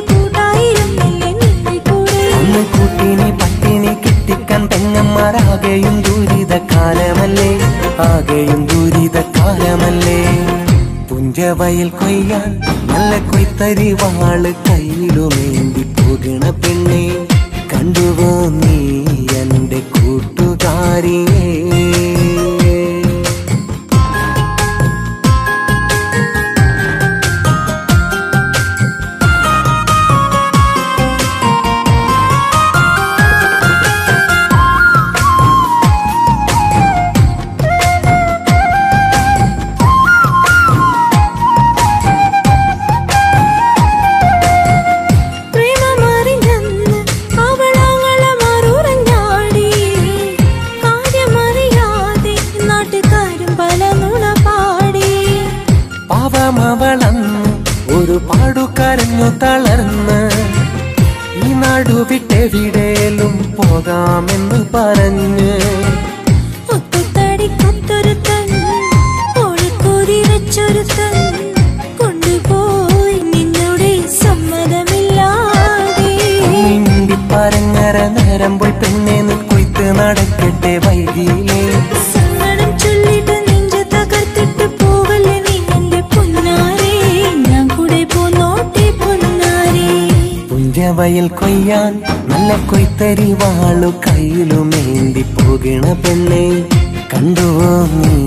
കൂട്ടായിരുന്നില്ലേ നിന്റെ കൂടെ ഒന്ന് കൂട്ടിനി പട്ടിണി കിട്ടിക്ക കൊയ്യാൻ പെങ്ങന്മാരാകെയും ദുരിതക്കാലമല്ലേ, ആകെയും ദുരിതക്കാലമല്ലേ. പുഞ്ചവയൽ കൊയ്യാൻ നല്ല കൊയ്ത്തരി വാള് കയ്യിലുമേന്തി പോകണ പെണ്ണെ, കണ്ടുവോ നീ എന്റെ കൂട്ടുകാരിയെ. ഒരു പാടുകരഞ്ഞു തളർന്ന് ഈ നാടു വിട്ടെവിടേലും പോകാമെന്ന് പറഞ്ഞ് കൊണ്ടുപോയി നിന്നോട് സമ്മതമില്ലാതെ പറഞ്ഞര നേരം പോയി പെണ്ണെ കൊയ്ത്ത് നടക്കട്ടെ വൈകിയിലേ. സങ്കടം ചൊല്ലിട്ട് നെഞ്ചു തകർത്തിട്ട് പോവല്ലേ നീ എന്റെ പൊന്നാരേ, ഞാൻ കൂടെ പോന്നോട്ടെ പൊന്നാരേ. പുഞ്ചവയൽ കൊയ്യാൻ നല്ല കൊയ്ത്തരി വാളു കയ്യിലുമേന്തി പോകണ പെണ്ണെ, കണ്ടുവോ നീ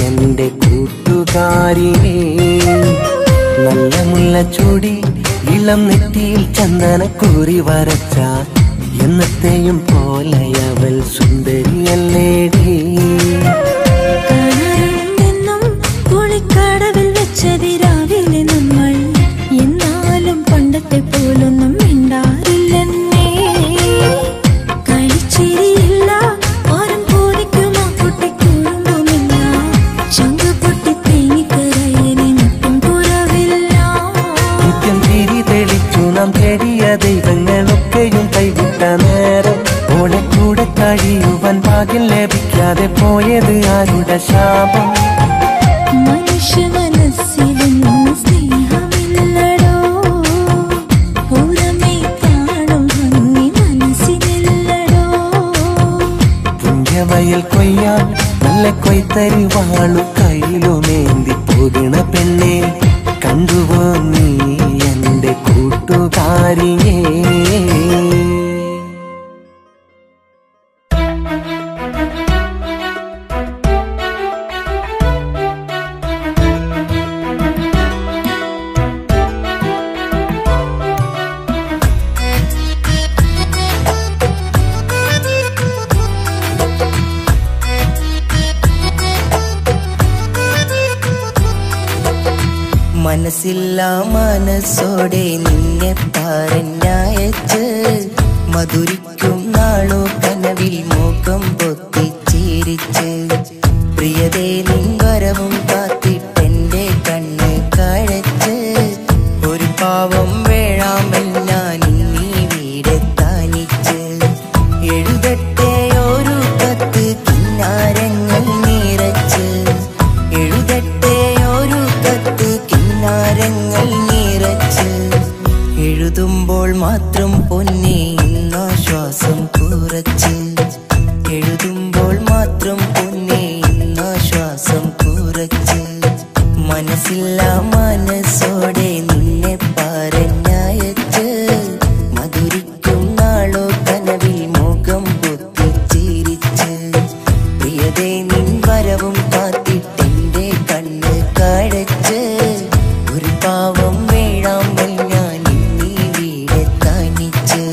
എന്റെ കൂട്ടുകാരിയെ. നല്ല മുല്ല ചൂടി ഇളം നെറ്റിയിൽ ചന്ദനക്കൂറി വരച്ച എന്നത്തെയും പോലെയവൾ സുന്ദരിയല്ലേടി. കാണാറുണ്ടെന്നും കുളിക്കടവിൽ വെച്ചതിരാവിലെ നമ്മൾ, എന്നാലും പണ്ടത്തെ പോലൊന്നും മിണ്ടാറില്ലെന്നേ. കളിച്ചിരിയില്ല, ആരും പോലിക്കും ആ കുട്ടിക്കുറുമ്പുമില്ല, ചങ്ക് പൊട്ടി തേങ്ങിക്കരയിലെ മുട്ടും കുറവില്ല. നിത്യം ചിരി തെളിച്ചു നാം തേടിയ ദൈവങ്ങളൊക്കെയും കൈവിട്ട നേരം, ഓടെ കൂടെ കഴിയുവാൻ ഭാഗ്യം ലഭിക്കാതെ പോയത് ആരുടെ ശാപം. മനുഷ്യ മനസ്സിലൊന്നും സ്നേഹമില്ലടോ, പുറമേ കാണും ഭംഗി മനസ്സിനില്ലടോ. പുഞ്ചവയൽ കൊയ്യാൻ നല്ല കൊയ്ത്തരി വാളു കയ്യിലുമേന്തി പോകണ പെണ്ണെ, കണ്ടുവോ നീ എന്റെ കൂട്ടുകാരിയെ. മനസ്സില്ല മനസ്സോടെ നിന്നെ പറഞ്ഞയച്ച്, മധുരിക്കും നാളോ കനവിൽ മുഖം പൊത്തിച്ചിരിച്ച്, പ്രിയതേ നിൻ വരവും കാത്തിട്ടെന്റെ കണ്ണ് കഴച്ച്, ഒരു പാവം വേഴാമൽ ഞാൻ നീ വീടെ താനിച്ച്, എഴുതട്ടെ ഒരു കത്ത് കിന്നാരങ്ങൾ നിറച്ച്, എഴുതട്ടെ ഒരു കത്ത് കിന്നാരങ്ങൾ നിറച്ച്, എഴുതുമ്പോൾ മാത്രം പൊന്നെ ഇന്നാശ്വാസം കുറച്ച്, എഴുതുമ്പോൾ മാത്രം പൊന്നെ ഇന്നാശ്വാസം കുറച്ച്, മനസ്സില്ല മനസ്സോടെ നിന്നെ പറഞ്ഞയച്ച്, മധുരിക്കും നാളോ കനവിൽ മുഖം പൊത്തിച്ചിരിച്ച്, പ്രിയതേ നിൻ വരവും കാത്തിട്ടെന്റെ കണ്ണ് കഴച്ച്, ഒരു പാവം വേഴാമ്പൽ ഞാൻ നീ വീടെ തനിച്ച്.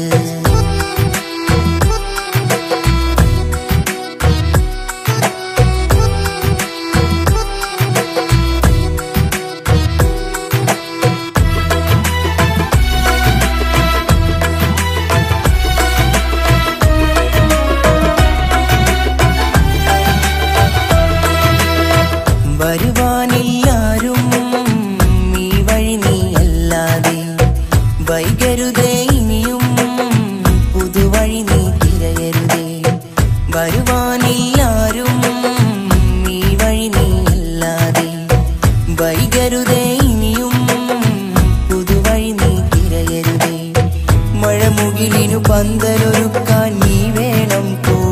വരുവാനില്ലാരും ഈ വഴി നീയല്ലാതെ, വൈകരുതേ ഇനിയും പുതുവഴി നീ തിരയരുതേ. വരുവാനില്ലാരും ഈ വഴി നീയല്ലാതെ, വൈകരുതേ ഇനിയും പുതുവഴി നീ തിരയരുതേ. മഴമുകിലിനു പന്തലൊരുക്കാൻ നീ വേണം കൂടെ,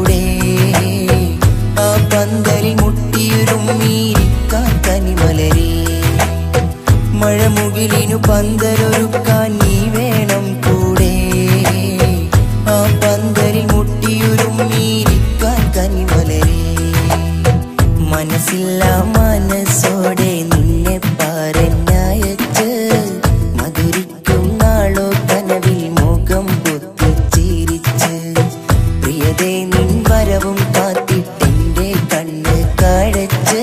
വരവും കാത്തിട്ടെന്റെ കണ്ണ് കഴച്ച്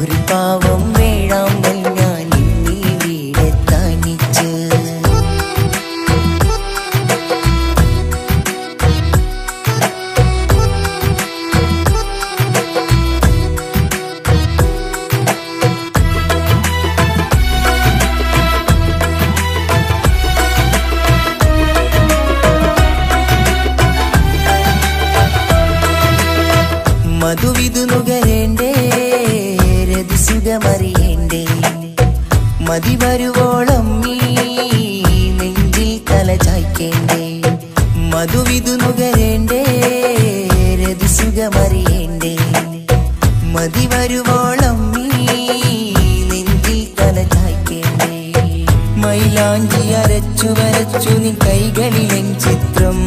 ഒരു പാവം വേഴാമ്പൽ ഞാൻ ഇന്നീ വീടെ തനിച്ച്. മധുവിധു നുകരേണ്ടേ രതിസുഖമറിയേണ്ടേ മതി വരുവോളം നീ നെഞ്ചിൽ തല ചായ്ക്കേണ്ടേ. മധുവിധു നുകരേണ്ടേ രതിസുഖമറിയേണ്ടേ മതി വരുവോളം നീ നെഞ്ചിൽ തല ചായ്ക്കേണ്ടേ. മൈലാഞ്ചി അരച്ചു വരച്ചു നിൻ കൈകളിലെൻ ചിത്രം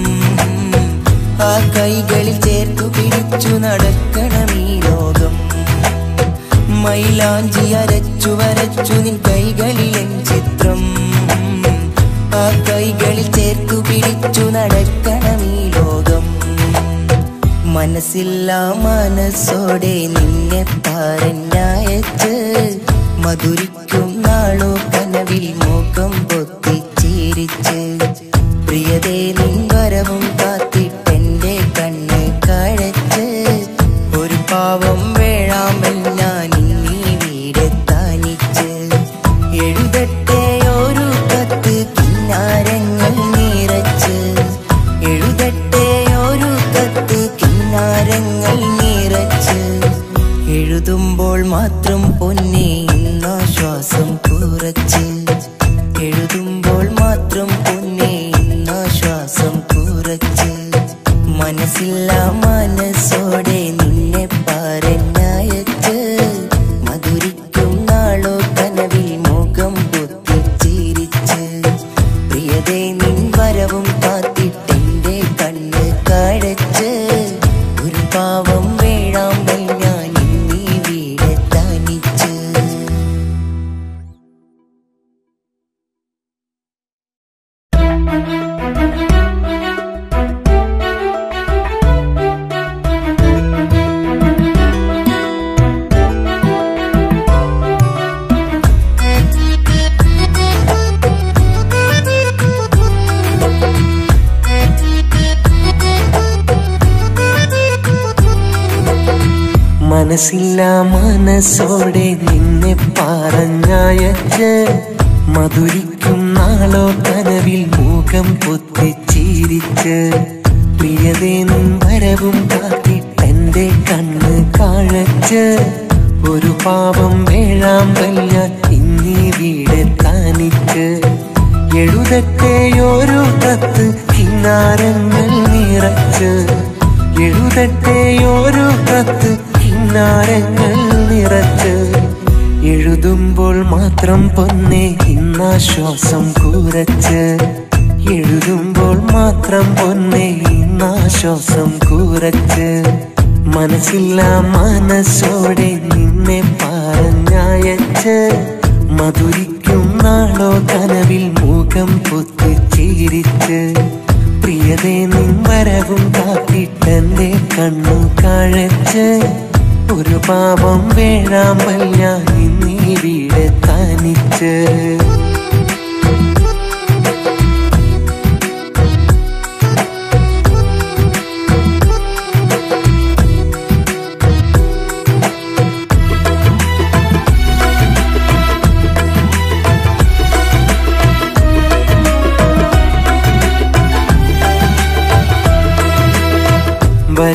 ആ കൈകളിൽ ചേർത്തു പിടിച്ചു നടക്കണമീ ലോകം. മൈലാഞ്ചി അരച്ചു വരച്ചു നിൻ കൈകളിലെൻ ചിത്രം ആ കൈകളിൽ ചേർത്തു പിടിച്ചു നടക്കണമീ ലോകം. മനസ്സില്ല മനസ്സോടെ നിന്നെ പറഞ്ഞയച്ച് മധുരിക്കും നാളോ കനവിൽ മുഖം പൊത്തിച്ചിരിച്ച് പ്രിയതേ നിൻ വരവും കാത്തിട്ടെന്റെ കണ്ണ് കഴച്ച് ഒരു പാവം വേഴാമ്പൽ ഞാൻ ഇന്നീ വീടെ തനിച്ച്. എഴുതട്ടെ ഒരു കത്ത് കിന്നാരങ്ങൾ നിറച്ച് എഴുതട്ടെ ഒരു കത്ത് കിന്നാരങ്ങൾ നിറച്ച് എഴുതുമ്പോൾ മാത്രം പൊന്നെ ഇന്നാശ്വാസം കുറച്ച് എഴുതുമ്പോൾ മാത്രം പൊന്നെ ഇന്നാശ്വാസം കുറച്ച്. മനസ്സില്ല മനസ്സോടെ നിന്നെ പറഞ്ഞയച്ച് മധുരിക്കും നാളോ കനവിൽ മുഖം പൊത്തിച്ചിരിച്ച് പ്രിയതേ നിൻ വരവും കാത്തിട്ടെന്റെ കണ്ണ് കഴച്ച് ഒരു പാവം വേഴാമ്പൽ ഞാൻ ഇന്നീ വീടെ തനിച്ച്. മനസ്സില്ല മനസ്സോടെ നിന്നെ പറഞ്ഞയച്ച് മധുരിക്കും നാളോ കനവിൽ മുഖം പൊത്തിച്ചിരിച്ച് പ്രിയതേ നിൻ വരവും കാത്തിട്ടെന്റെ കണ്ണ് കാഴച്ച് ഒരു പാവം വേഴാമ്പൽ ഞാൻ ഇന്നീ വീടെ തനിച്ച്. എഴുതട്ടെ ഒരു കത്ത് കിന്നാരങ്ങൾ നിറച്ച് എഴുതട്ടെ ഒരു കത്ത് കിന്നാരങ്ങൾ നിറച്ച് എഴുതുമ്പോൾ മാത്രം പൊന്നെ ഇന്നാശ്വാസം കുറച്ച് എഴുതുമ്പോൾ മാത്രം പൊന്നെ ഇന്നാശ്വാസം കുറച്ച്. മനസ്സില്ല മനസ്സോടെ നിന്നെ പറഞ്ഞയച്ച് മധുരിക്കും നാളോ കനവിൽ മുഖം പൊത്തിച്ചിരിച്ച് പ്രിയതേ നിൻ വരവും കാത്തിട്ടെന്റെ കണ്ണു കാഴച്ച് ഒരു പാവം വേഴാമ്പൽ ഞാൻ ഇന്നീ വീടെ തനിച്ച്.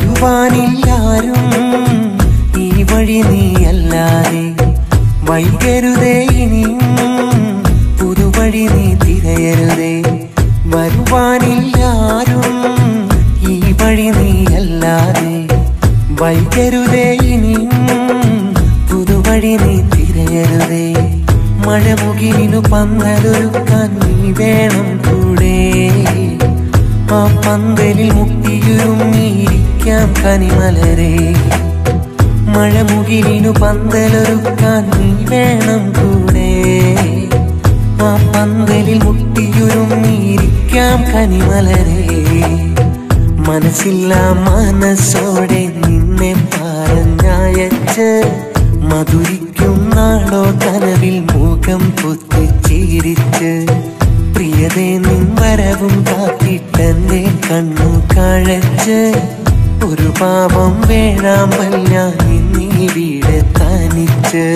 വരുവാനില്ലാരും ഈ വഴി നീയല്ലാതെ വൈകരുതേ ഇനിയും പുതുവഴി നീ തിരയരുതേ. വരുവാനില്ലാരും ഈ വഴി നീയല്ലാതെ വൈകരുതേ ഇനിയും പുതുവഴി നീ തിരയരുതേ. മഴമുകിലിനു പന്തലൊരുക്കാൻ നീ വേണം കൂടെ ആ പന്തലിൽ മുട്ടിയുരുമ്മിയിരിക്കാം കനിമലരെ. മഴമുകിലിനു പന്തലൊരുക്കാൻ നീ വേണം കൂടെ ആ പന്തലിൽ മുട്ടിയുരുമ്മിയിരിക്കാം കനിമലരെ. മനസ്സില്ല മനസ്സോടെ നിന്നെ പറഞ്ഞയച്ച് മധുരിക്കും നാളോ കനവിൽ മുഖം പൊത്തിച്ചിരിച്ച് പ്രിയതേ നിൻ വരവും കാത്തിട്ടെന്റെ കണ്ണു കാഴച്ച് ഒരു പാപം വേഴാമ്പൽ ഞാൻ ഇന്നിവിടെ തനിച്ച്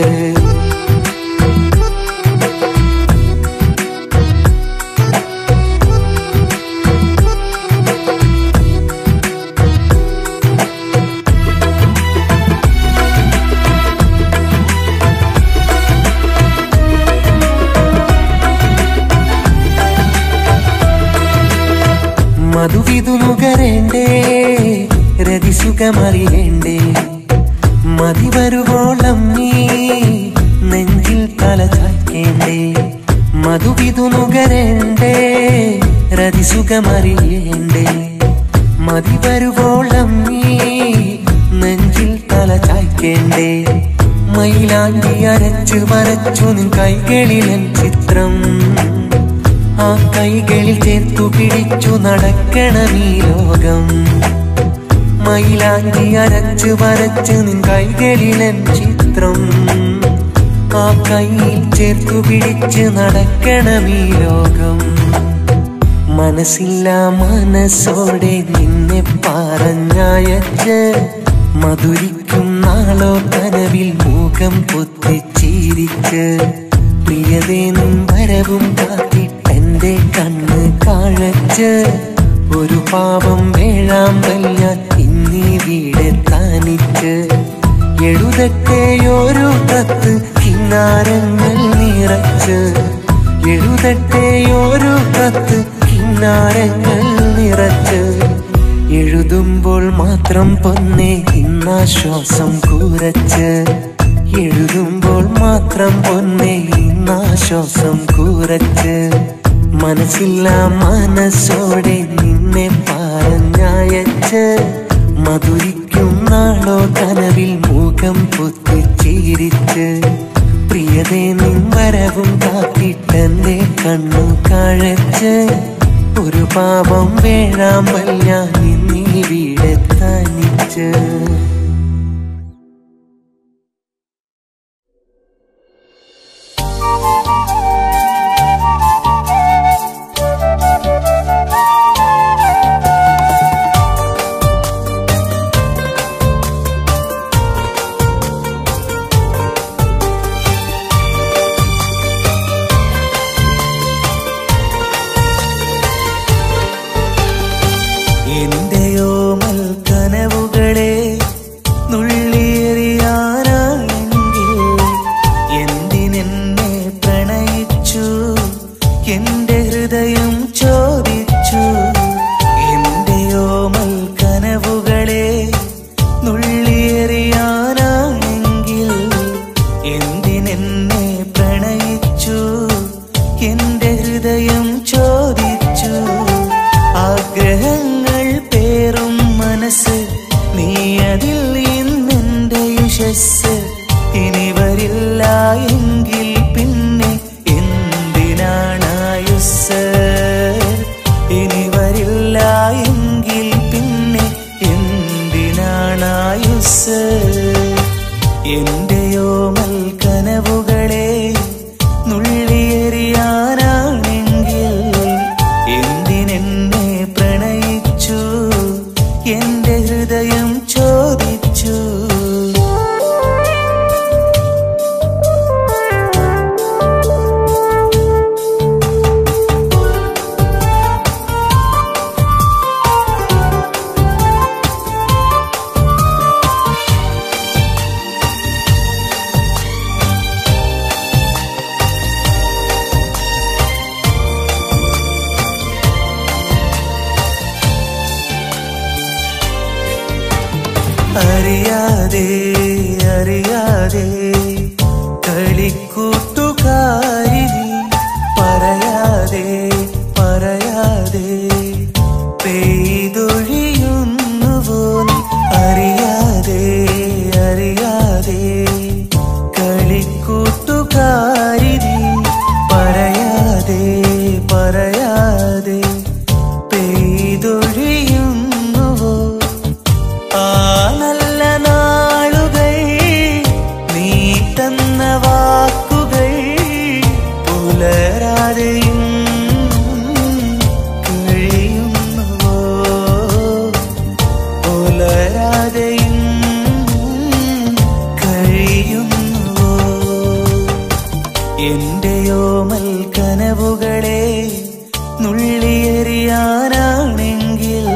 മധുവിധു നുകരേണ്ടേ രതിസുഖമറിയേണ്ടേ മതി വരുവോളം നീ നെഞ്ചിൽ തല ചായ്ക്കേണ്ടേ മധുവിധു നുകരേണ്ടേ രതിസുഖമറിയേണ്ടേ മതി വരുവോളം നീ നെഞ്ചിൽ തല ചായ്ക്കേണ്ടേ മയിലാണ്ടി അരച്ചു വരച്ചു നിൻ കൈകളിലൻ ചിത്രം ആ കൈകളിൽ ചേർത്തു പിടിച്ചു നടക്കണമീ ലോകം മയിലാണ്ടി അരച്ചു വരച്ചു നിൻ കൈകളിലൻ ചിത്രം ആ കൈയിൽ ചേർത്തു പിടിച്ച് നടക്കണമീ ലോകം മനസ്സില്ല മനസ്സോടെ നിന്നെ പറഞ്ഞയച്ച് മധുരിക്കും നാളോ കനവിൽ മുഖം പൊത്തിച്ചിരിച്ച് പ്രിയതേ നിൻ വരവും കാത്തിട്ടെന്റെ കണ്ണ് കാഴച്ച് ഒരു പാപം വേഴാമ്പൽ ഞാൻ ഇന്നിവിടെ തനിച്ച് എഴുതട്ടെയൊരു കത്ത് കിന്നാരങ്ങൾ നിറച്ച് എഴുതട്ടെയൊരു കത്ത് കിന്നാരങ്ങൾ നിറച്ച് എഴുതുമ്പോൾ മാത്രം പൊന്നെ ഇന്നാശ്വാസം കൂരച്ച് എഴുതുമ്പോൾ മാത്രം പൊന്നെ ഇന്നാശ്വാസം കൂരച്ച് മനസ്സില്ല മനസ്സോടെ നിന്നെ പറഞ്ഞയച്ച് മധുരിക്കും നാളോ കനവിൽ മുഖം പൊത്തിച്ചിരിച്ച് പ്രിയതേ നിൻ വരവും കാത്തിട്ടെന്റെ കണ്ണു കാഴച്ച് ഒരു പാപം വേഴാമ്പൽ ഞാൻ ഇന്നിവിടെ തനിച്ച് അറിയാതെ അറിയാതെ കളിക്കൂട്ടുകാരി പറയാതെ പറയാതെ പെയ്തൊഴിയുന്നുവോ അറിയാതെ അറിയാതെ കളിക്കൂട്ടുകാരി പറയാതെ പറയാതെ പെയ്തൊഴിയുന്നു അറിയാതെ കഴിയുന്നുവോ എന്റെയോമൽ കനവുകളെ നുള്ളിയെറിയാനാണെങ്കിൽ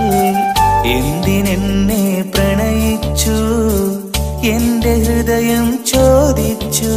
എന്തിനെന്നെ പ്രണയിച്ചു എന്റെ ഹൃദയം ചോദിച്ചു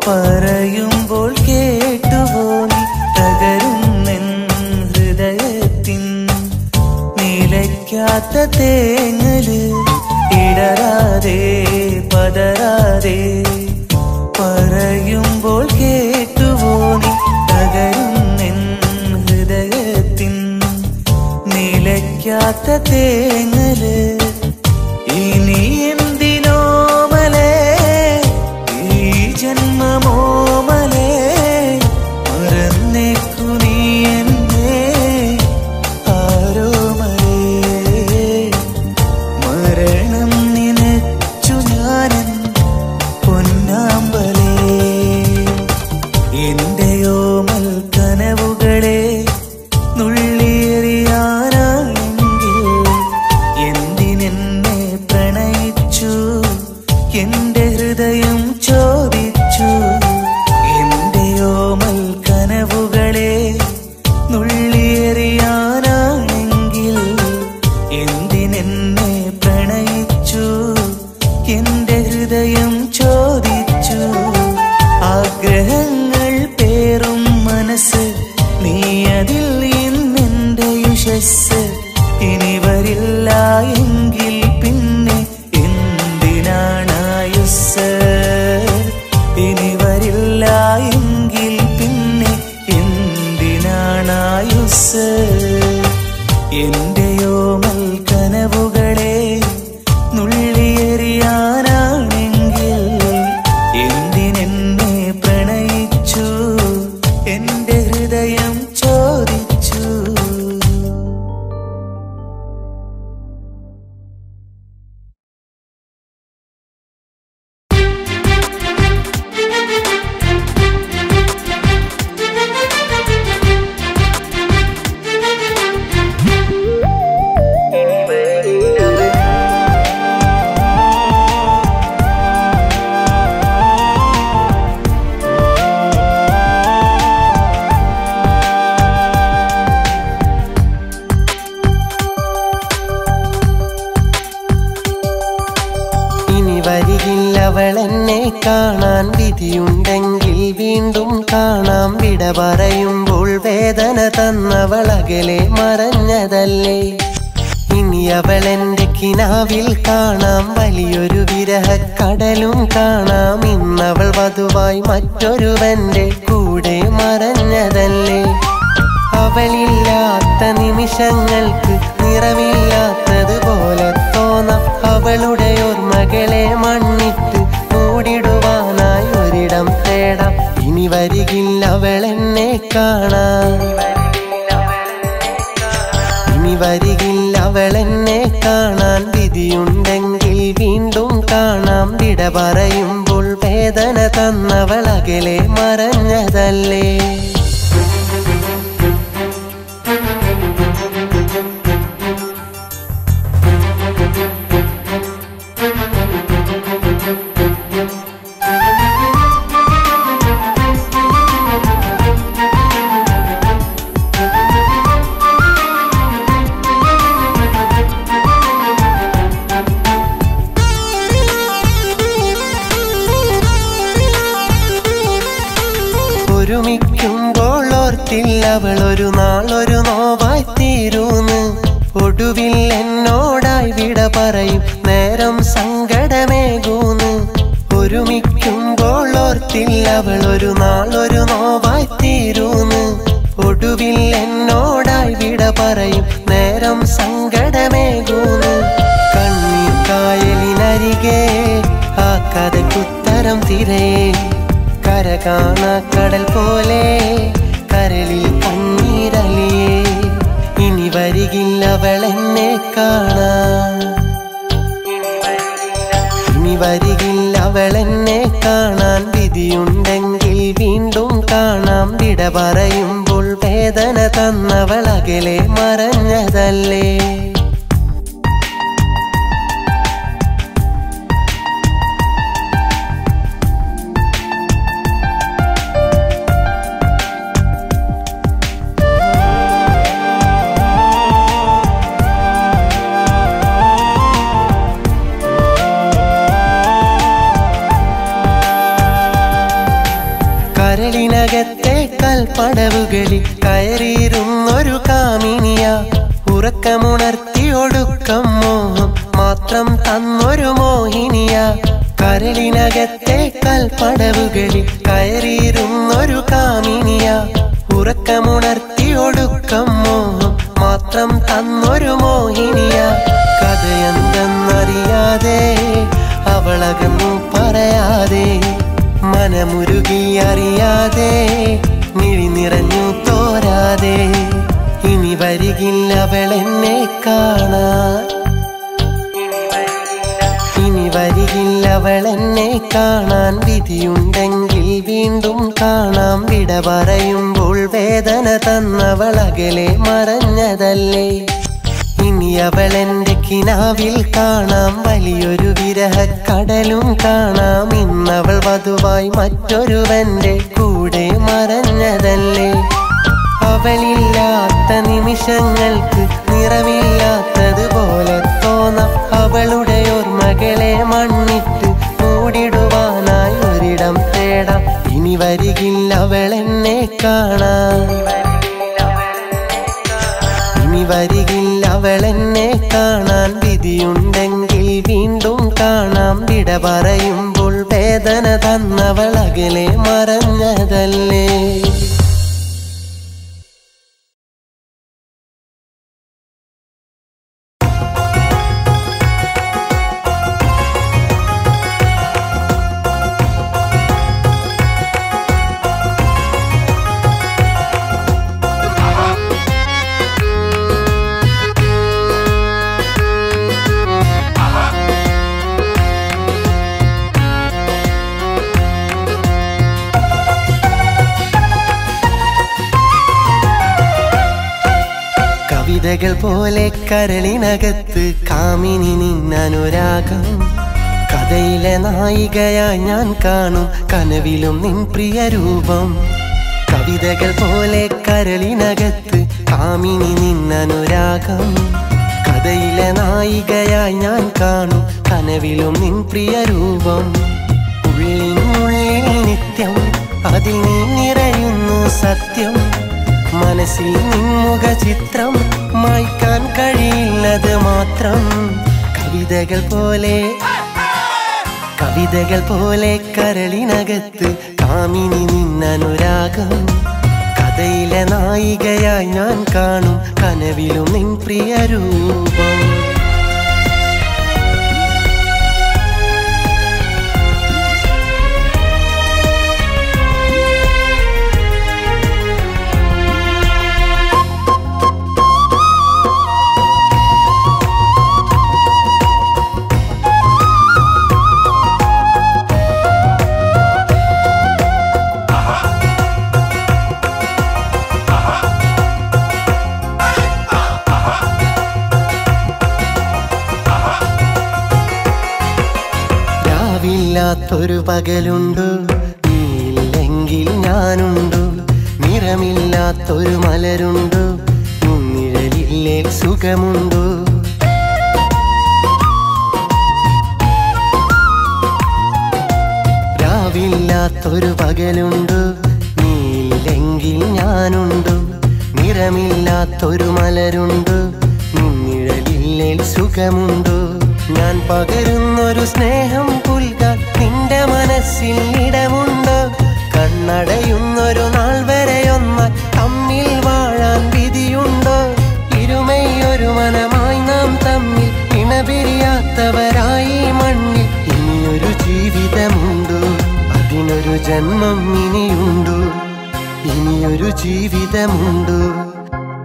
പറയുമ്പോൾ കേട്ടുവോ നീ തകരുന്നെൻ ഹൃദയത്തിൻ നിലയ്ക്കാത്ത തേങ്ങല് ഇടരാതെ പതരാതെ പറയുമ്പോൾ കേട്ടുവോ നീ തകരുന്നെൻ ഹൃദയത്തിൻ നിലയ്ക്കാത്ത തേങ്ങല് ഇനി എന്തിനോ ജന്മമോമലേ മറന്നേക്കു നീ എന്നെ ആരോമലേ മരണം നിനച്ചു ഞാനൻ പൊന്നാമ്പലേ എന്റെയോമൽ കനവുകളെ നുള്ളിയെറിയാനാണെങ്കിൽ എന്തിനെന്നെ പ്രണയിച്ചു എന്റെ ഹൃദയം ചോദിച്ചു എന്റെയോമൽ കനവുകളെ നുള്ളിയെറിയാനാണെങ്കിൽ എന്തിനെന്നെ പ്രണയിച്ചു എന്റെ ഹൃദയം ചോദിച്ചു ആഗ്രഹങ്ങൾ പേറും മനസ്സ് നീ അതിൽ ഇന്നെന്റെ യുഷസ് ഇനി വരില്ല എങ്കിൽ പിന്നെ എന്തിനാണായുസ് ഇനി വരില്ല എങ്കിൽ പിന്നെ എന്തിനാണായുസ് എന്റെയോമൽ കനവുകളെ നുള്ളിയെറിയാനാണെങ്കിൽ എന്തിനെന്നെ പ്രണയിച്ചു എന്റെ ഹൃദയം ചോദിച്ചു അവളെന്നെ കാണാൻ വിധിയുണ്ടെങ്കിൽ വീണ്ടും കാണാം വിട പറയുമ്പോൾ വേദന തന്നവളകലെ മറഞ്ഞതല്ലേ ഇനി അവളെന്റെ കിനാവിൽ കാണാം വലിയൊരു വിരഹക്കടലും കാണാം ഇന്നവൾ വധുവായി മറ്റൊരുവന്റെ കൂടെ മറഞ്ഞതല്ലേ അവളില്ലാത്ത നിമിഷങ്ങൾക്ക് നിറമില്ലാത്തതുപോലെ തോന്നാം അവളുടെ ഓർമ്മകളെ മണ്ണിട്ട് മൂടിടുവാനായി ഒരിടം തേടാം ഇനി വരികില്ല അവളെന്നെ കാണാൻ ഇനി വരികില്ല അവളെന്നെ കാണാൻ വിധിയുണ്ടെങ്കിൽ വീണ്ടും കാണാം വിട പറയുമ്പോൾ വേദന തന്നവളകലെ മറഞ്ഞതല്ലേ ഒരുമിക്കുമ്പോൾ ഓർത്തില്ല അവളൊരു നാളൊരു നോവായി തീരുന്ന് ഒടുവിൽ എന്നോടായി വിട പറയും നേരം സങ്കടമേകൂന്ന് ഒരുമിക്കുമ്പോൾ ഓർത്തില്ല അവളൊരു നാളൊരു നോവായി തീരുന്ന് ഒടുവിൽ എന്നോടായി വിട പറയും നേരം സങ്കടമേകൂന്ന് തിരയെ കര കാണാ കടൽ പോലെ കരളിൽ കണ്ണീരലിയേ ഇനി വരികില്ല അവളെന്നെ കാണാൻ ഇനി വരികില്ല അവളെന്നെ കാണാൻ വിധിയുണ്ടെങ്കിൽ വീണ്ടും കാണാം വിട പറയുമ്പോൾ വേദന തന്നവളകലെ മറഞ്ഞതല്ലേ കരളിനകത്തെ കൽപ്പടവുകളിൽ കയറിയിരുന്നൊരു കാമിനിയ ഉറക്കമുണർത്തി ഒടുക്കം മോഹം മാത്രം തന്നൊരു മോഹിനിയ കരളിനകത്തെ കൽപ്പടവുകളിൽ കയറിയിരുന്നൊരു കാമിനിയ ഉറക്കമുണർത്തി ഒടുക്കം മോഹം മാത്രം തന്നൊരു മോഹിനിയ കഥയെന്തെന്നറിയാതെ അവളകന്നു പറയാതെ മനമുരുകി അറിയാതെ മിഴി നിറഞ്ഞു തോരാതെ ഇനി വരികില്ല അവളെന്നെ കാണാൻ ഇനി വരികില്ല അവളെന്നെ കാണാൻ വിധിയുണ്ടെങ്കിൽ വീണ്ടും കാണാം വിട പറയുമ്പോൾ വേദന തന്നവളകലെ മറഞ്ഞതല്ലേ ഇനി അവളെന്റെ കിനാവിൽ കാണാം വലിയൊരു വിരഹക്കടലും കാണാം ഇന്നവൾ വധുവായി മറ്റൊരുവന്റെ കൂടെ മറഞ്ഞതല്ലേ അവളില്ലാത്ത നിമിഷങ്ങൾക്ക് നിറമില്ലാത്തതുപോലെ തോന്നാം അവളുടെ ഓർമ്മകളെ മണ്ണിട്ട് മൂടിടുവാനായി ഒരിടം തേടാം ഇനി വരികില്ല അവളെന്നെ കാണാൻ ഇനി വരികില്ല അവളെന്നെ കാണാൻ വിധിയുണ്ടെങ്കിൽ വീണ്ടും കാണാം വിട പറയുമ്പോൾ വേദന തന്നവളകലെ മറഞ്ഞതല്ലേ കവിതകൾ പോലെ കരളിനകത്ത് കാമിനി നിന്നനുരാഗം കഥയിലെ നായികയായി ഞാൻ കാണും കനവിലും നിൻ പ്രിയ രൂപം കവിതകൾ പോലെ കരളിനകത്ത് കാമിനി നിന്നനുരാഗം കഥയിലെ നായികയായി ഞാൻ കാണും കനവിലും നിൻ പ്രിയ രൂപം ഉള്ളിനുള്ളിൽ നിത്യം അതിൽ നീ നിറയുന്നു സത്യം മനസ്സിൽ നിൻമുഖ ചിത്രം മായ്ക്കാൻ കഴിയില്ലത് മാത്രം കവിതകൾ പോലെ കരളിനകത്ത് കാമിനി നിന്നനുരാഗം കഥയിലെ നായികയായി ഞാൻ കാണും കനവിലും നിൻ പ്രിയ രൂപം ൊരു പകലുണ്ടു നീയില്ലെങ്കിൽ ഞാനുണ്ടു നിറമില്ലാത്തൊരു മലരുണ്ടു നിഴലില്ലേ സുഖമുണ്ടു രാവില്ലാത്തൊരു പകലുണ്ടു നീയില്ലെങ്കിൽ ഞാനുണ്ടു നിറമില്ലാത്തൊരു മലരുണ്ടു നിഴലില്ലേ സുഖമുണ്ടു ഞാൻ പകരുന്നൊരു സ്നേഹം പുൽകാൻ നിന്റെ മനസ്സിൽ ഇടമുണ്ടോ കണ്ണടയുന്നൊരു നാൾ വരെയൊന്നാൽ തമ്മിൽ വാഴാൻ വിധിയുണ്ടോ ഇരുമയൊരു മനമായി നാം തമ്മിൽ ഇണപിരിയാത്തവരായി മണ്ണിൽ ഇനിയൊരു ജീവിതമുണ്ടോ ജന്മം ഇനിയുണ്ടു, ഇനിയൊരു ജീവിതമുണ്ടു.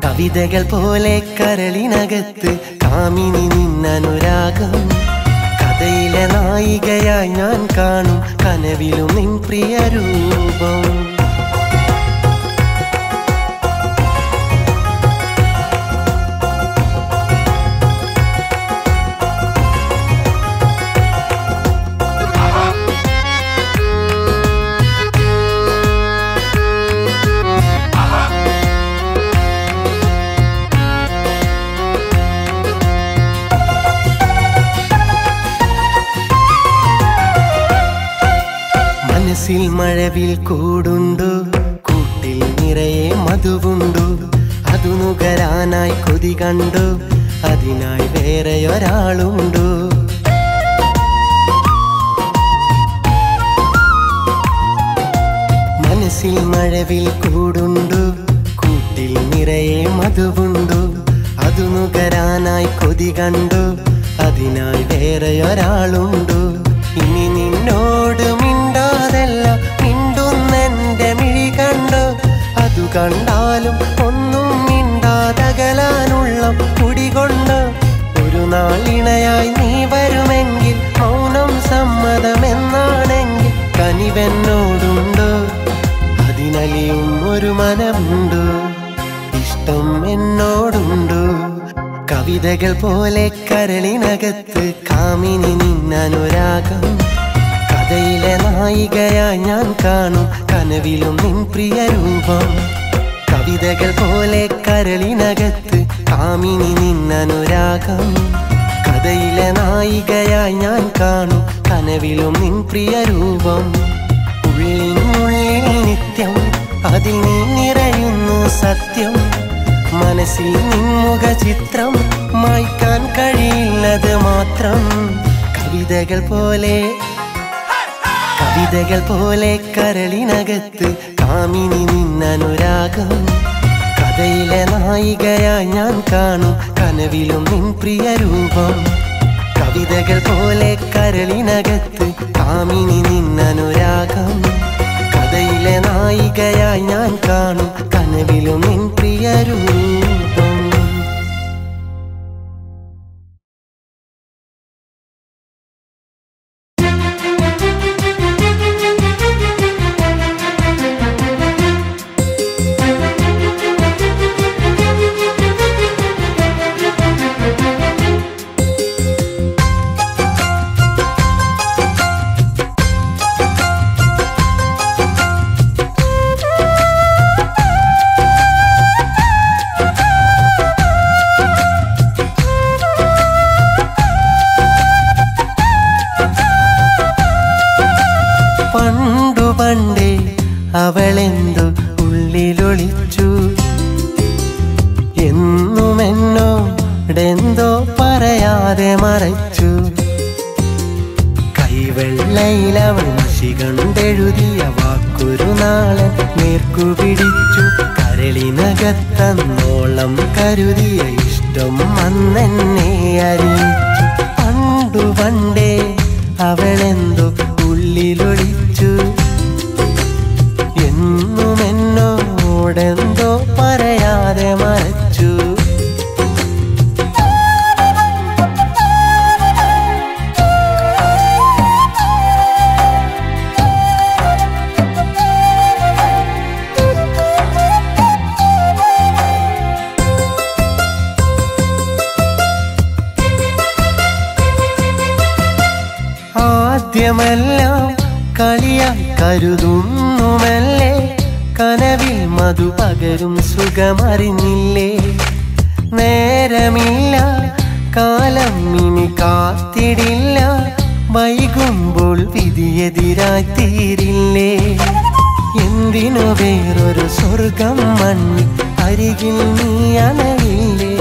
കവിതകൾ പോലെ കരളിനകത്ത് കാമിനി നിന്നനുരാഗം. കഥയിലെ നായികയായി ഞാൻ കാണും കനവിലും നിൻ പ്രിയ രൂപം. മനസ്സിൽ മഴവിൽ കൂടുണ്ടു, കൂട്ടിൽ നിറയെ മധുവുണ്ടു. അതു നുകരാനായി കൊതി കണ്ടു, അതിനായി വേറെയൊരാളുണ്ടു. മനസ്സിൽ മഴവിൽ കൂടുണ്ടു, കൂട്ടിൽ നിറയെ മധുവുണ്ടു. അതു നുകരാനായി കൊതി കണ്ടു, അതിനായി വേറെയൊരാളുണ്ടു. ഇനി നിന്നോട് മിണ്ടാതല്ല മിണ്ടുന്നെന്റെ മിഴി കണ്ടു. അതു കണ്ടാലും ഒന്നും മിണ്ടാതകലാനുള്ള കുടികൊണ്ട്. ഒരു നാളിണയായി നീ വരുമെങ്കിൽ മൗനം സമ്മതമെന്നാണെങ്കിൽ കനിവെന്നോടുണ്ടോ, അതിനലിയും ഒരു മനമുണ്ടോ, ഇഷ്ടം എന്നോടുണ്ടോ. കവിതകൾ പോലെ കരളിനകത്ത് കാമിനി നിന്നനുരാഗം. കഥയിലെ നായികയായി ഞാൻ കാണും കനവിലും നിൻ പ്രിയ രൂപം. കവിതകൾ പോലെ കരളിനകത്ത് കാമിനി നിന്നനുരാഗം. കഥയിലെ നായികയായി ഞാൻ കാണും കനവിലും നിൻ പ്രിയ രൂപം. ഉള്ളിനുള്ളിൽ നിത്യം അതിൽ നീ നിറയുന്നു സത്യം. മനസ്സിൽ നിൻമുഖ ചിത്രം മായ്ക്കാൻ കഴിയില്ലത് മാത്രം. കവിതകൾ പോലെ കരളിനകത്ത് കാമിനി നിന്നനുരാഗം. കഥയിലെ നായികയായി ഞാൻ കാണും കനവിലും നിൻ പ്രിയ രൂപം. കവിതകൾ പോലെ കരളിനകത്ത് കാമിനി നിന്നനുരാഗം. കഥയിലെ നായികയായി ഞാൻ കാണും കനവിലും നിൻ പ്രിയ രൂപം. അവളെന്തു ഉള്ളിലൊളിച്ചു, എന്നുമെന്നോടെന്തോ പറയാതെ മറച്ചു. കൈവെള്ളയിലവൾ മഷി കണ്ടെഴുതിയ വാക്കൊരു നാളെ നേർക്കുപിടിച്ചു. കരളിനകത്തന്നോളം കരുതിയ ഇഷ്ടം അന്നെന്നെ അറിയിച്ചു. പണ്ടേ അവളെന്തോ ഉള്ളിലൊളിച്ചു, എന്നുമെന്നോടെന്തോ പറയാതെ മറച്ചു. ആദ്യമെല്ലാം കളിയായി കരുതുന്നുമല്ലേ, കനവിൽ മധു പകരും സുഖമറിഞ്ഞില്ലേ. നേരമില്ല, കാലം ഇനി കാത്തിടില്ല, വൈകുമ്പോൾ വിധിയെതിരായി തീരില്ലേ. എന്തിനു വേറൊരു സ്വർഗം മണ്ണിൽ അരികിൽ നീ അണയില്ലേ.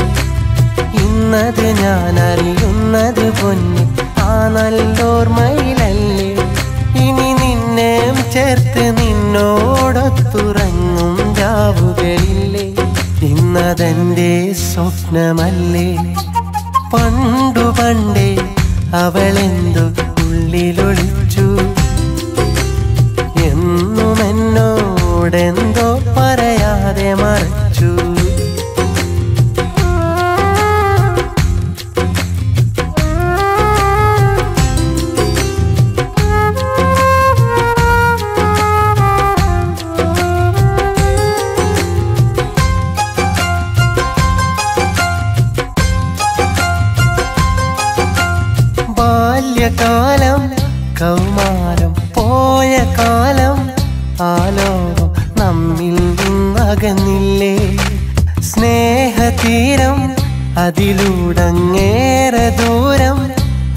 ഇന്നത് ഞാൻ അറിയുന്നത് പൊന്നു ആ നല്ലോർമ്മയിലല്ലേ. ഇനി നിന്നെ ചേർത്ത് നിന്നോടൊത്തുറങ്ങും രാവുകളില്ലേ. ഇന്നതെന്റെ സ്വപ്നമല്ലേ. പണ്ടേ അവളെന്തു ഉള്ളിലൊളിച്ചു, എന്നോടെന്തോ പറയാതെ മറച്ചു. ബാല്യകാലം കൗമാരം പോയ കാലം ആലോകം നമ്മിൽ നിന്നകന്നില്ലേ. സ്നേഹതീരം അതിലൂടങ്ങേറെ ദൂരം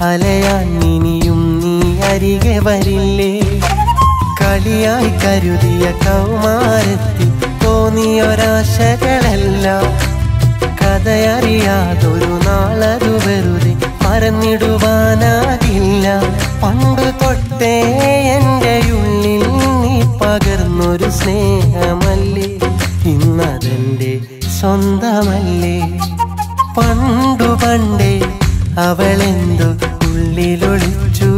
അലയാൻ ഇനിയും നീ അരികെ വരില്ലേ. കളിയായി കരുതിയ കൗമാരത്തിൽ തോന്നിയൊരാശകളെല്ലാം കഥയറിയാതൊരു നാളതു വെറുതെ മറന്നിടുവാനാകില്ല. പണ്ടു തൊട്ടേ എൻ്റെ ഉള്ളിൽ നീ പകർന്നൊരു സ്നേഹമല്ലേ, ഇന്നതെൻ്റെ സ്വന്തമല്ലേ. പണ്ടു പണ്ടേ അവളെന്തോ ഉള്ളിലൊളിച്ചു,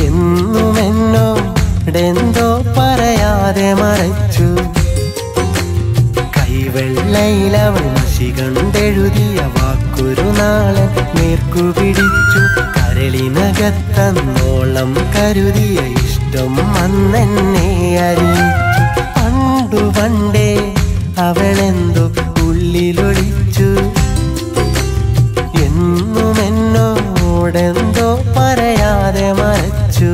എന്നുമെന്നോടെന്തോ പറയാതെ മറച്ചു. കൈവെള്ളയിലവൾ മഷി കണ്ടെഴുതിയ വാക്കൊരു നാളെ നേർക്കുപിടിച്ചു. കരളിനകത്തന്നോളം കരുതിയ ഇഷ്ടം അന്നെന്നെ അറിയിച്ചു. പണ്ടു പണ്ടേ അവളെന്തോ ഉള്ളിലൊളിച്ചു, എന്നുമെന്നോടെന്തോ പറയാതെ മറച്ചു.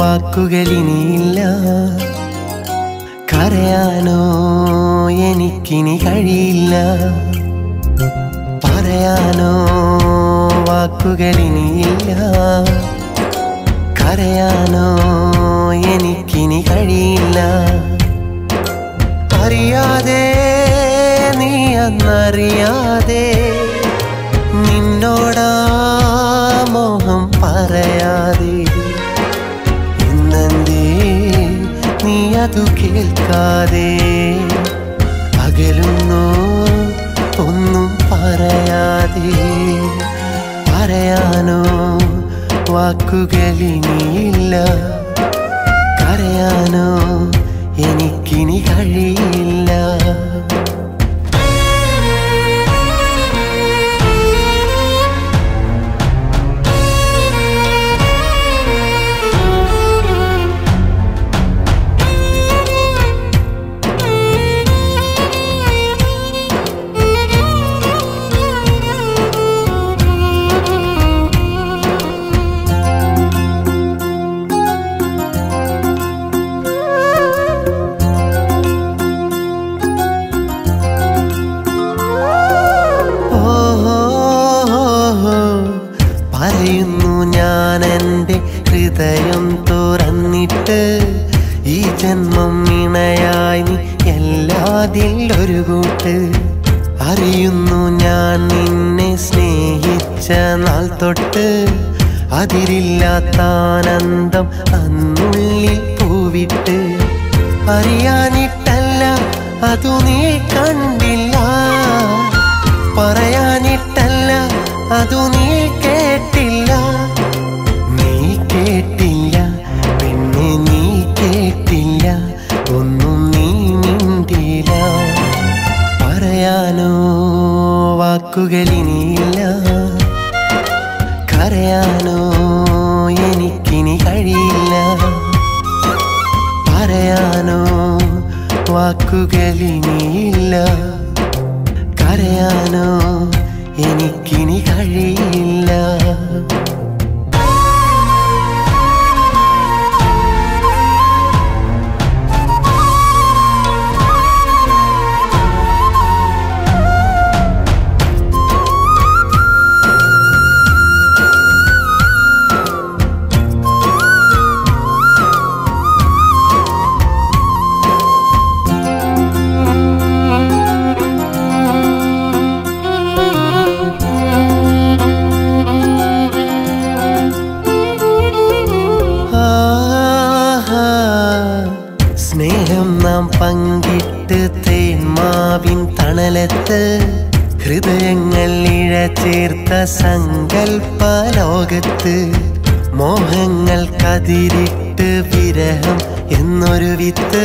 വാക്കുകളിനിയില്ല, കരയാനോ എനിക്കിനി കഴിയില്ല. പറയാനോ വാക്കുകളിനിയില്ല, കരയാനോ എനിക്കിനി കഴിയില്ല. അറിയാതെ നീ അന്നറിയാതെ നിന്നോടാ മോഹം പറയാതെ നീ അതു കേൾക്കാതെ അകലുന്നു ഒന്നും പറയാതെ. പറയാനോ വാക്കുകളിനിയില്ല, കരയാനോ എനിക്കിനി കഴിയില്ല. പറയുന്നു ഞാൻ എൻ്റെ ഹൃദയം തുറന്നിട്ട്, ഈ ജന്മം ഇണയായി നീ എല്ലാതിൽ ഒരു കൂട്ട്. അറിയുന്നു ഞാൻ നിന്നെ സ്നേഹിച്ച നാൾ തൊട്ട്, അതിരില്ലാത്ത ആനന്ദം അന്നുള്ളിൽ പൂവിട്ട്. അറിയാനിട്ടല്ല അതു നീ കണ്ടില്ല, പറയാനിട്ടല്ല അതു നീ കേട്ടില്ല. നീ കേട്ടില്ല പിന്നെ നീ കേട്ടില്ല, ഒന്നും നീ മിണ്ടില്ല. പറയാനോ വാക്കുകളിനിയില്ല, കരയാനോ എനിക്കിനി കഴിയില്ല. പറയാനോ വാക്കുകളിനിയില്ല, കരയാനോ എനിക്കിനി കഴിയില്ല. സ്നേഹം നാം പങ്കിട്ട് തേന്മാവിൻ തണലത്ത് ഹൃദയങ്ങൾ ഇഴചേർത്ത സങ്കൽപ്പ ലോകത്ത് മോഹങ്ങൾ കതിരിട്ട് വിരഹം എന്നൊരു വിത്ത്